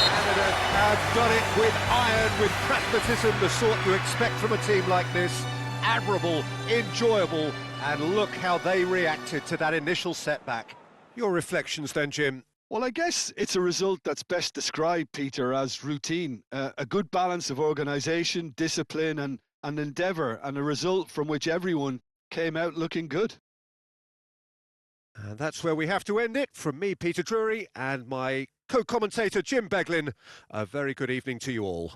Canada have done it with iron, with pragmatism, the sort you expect from a team like this. Admirable, enjoyable, and look how they reacted to that initial setback. Your reflections then, Jim? Well, I guess it's a result that's best described, Peter, as routine. A good balance of organisation, discipline and endeavour, and a result from which everyone came out looking good. And that's where we have to end it. From me, Peter Drury, and my co-commentator, Jim Beglin. A very good evening to you all.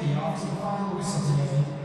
50 after the final whistle to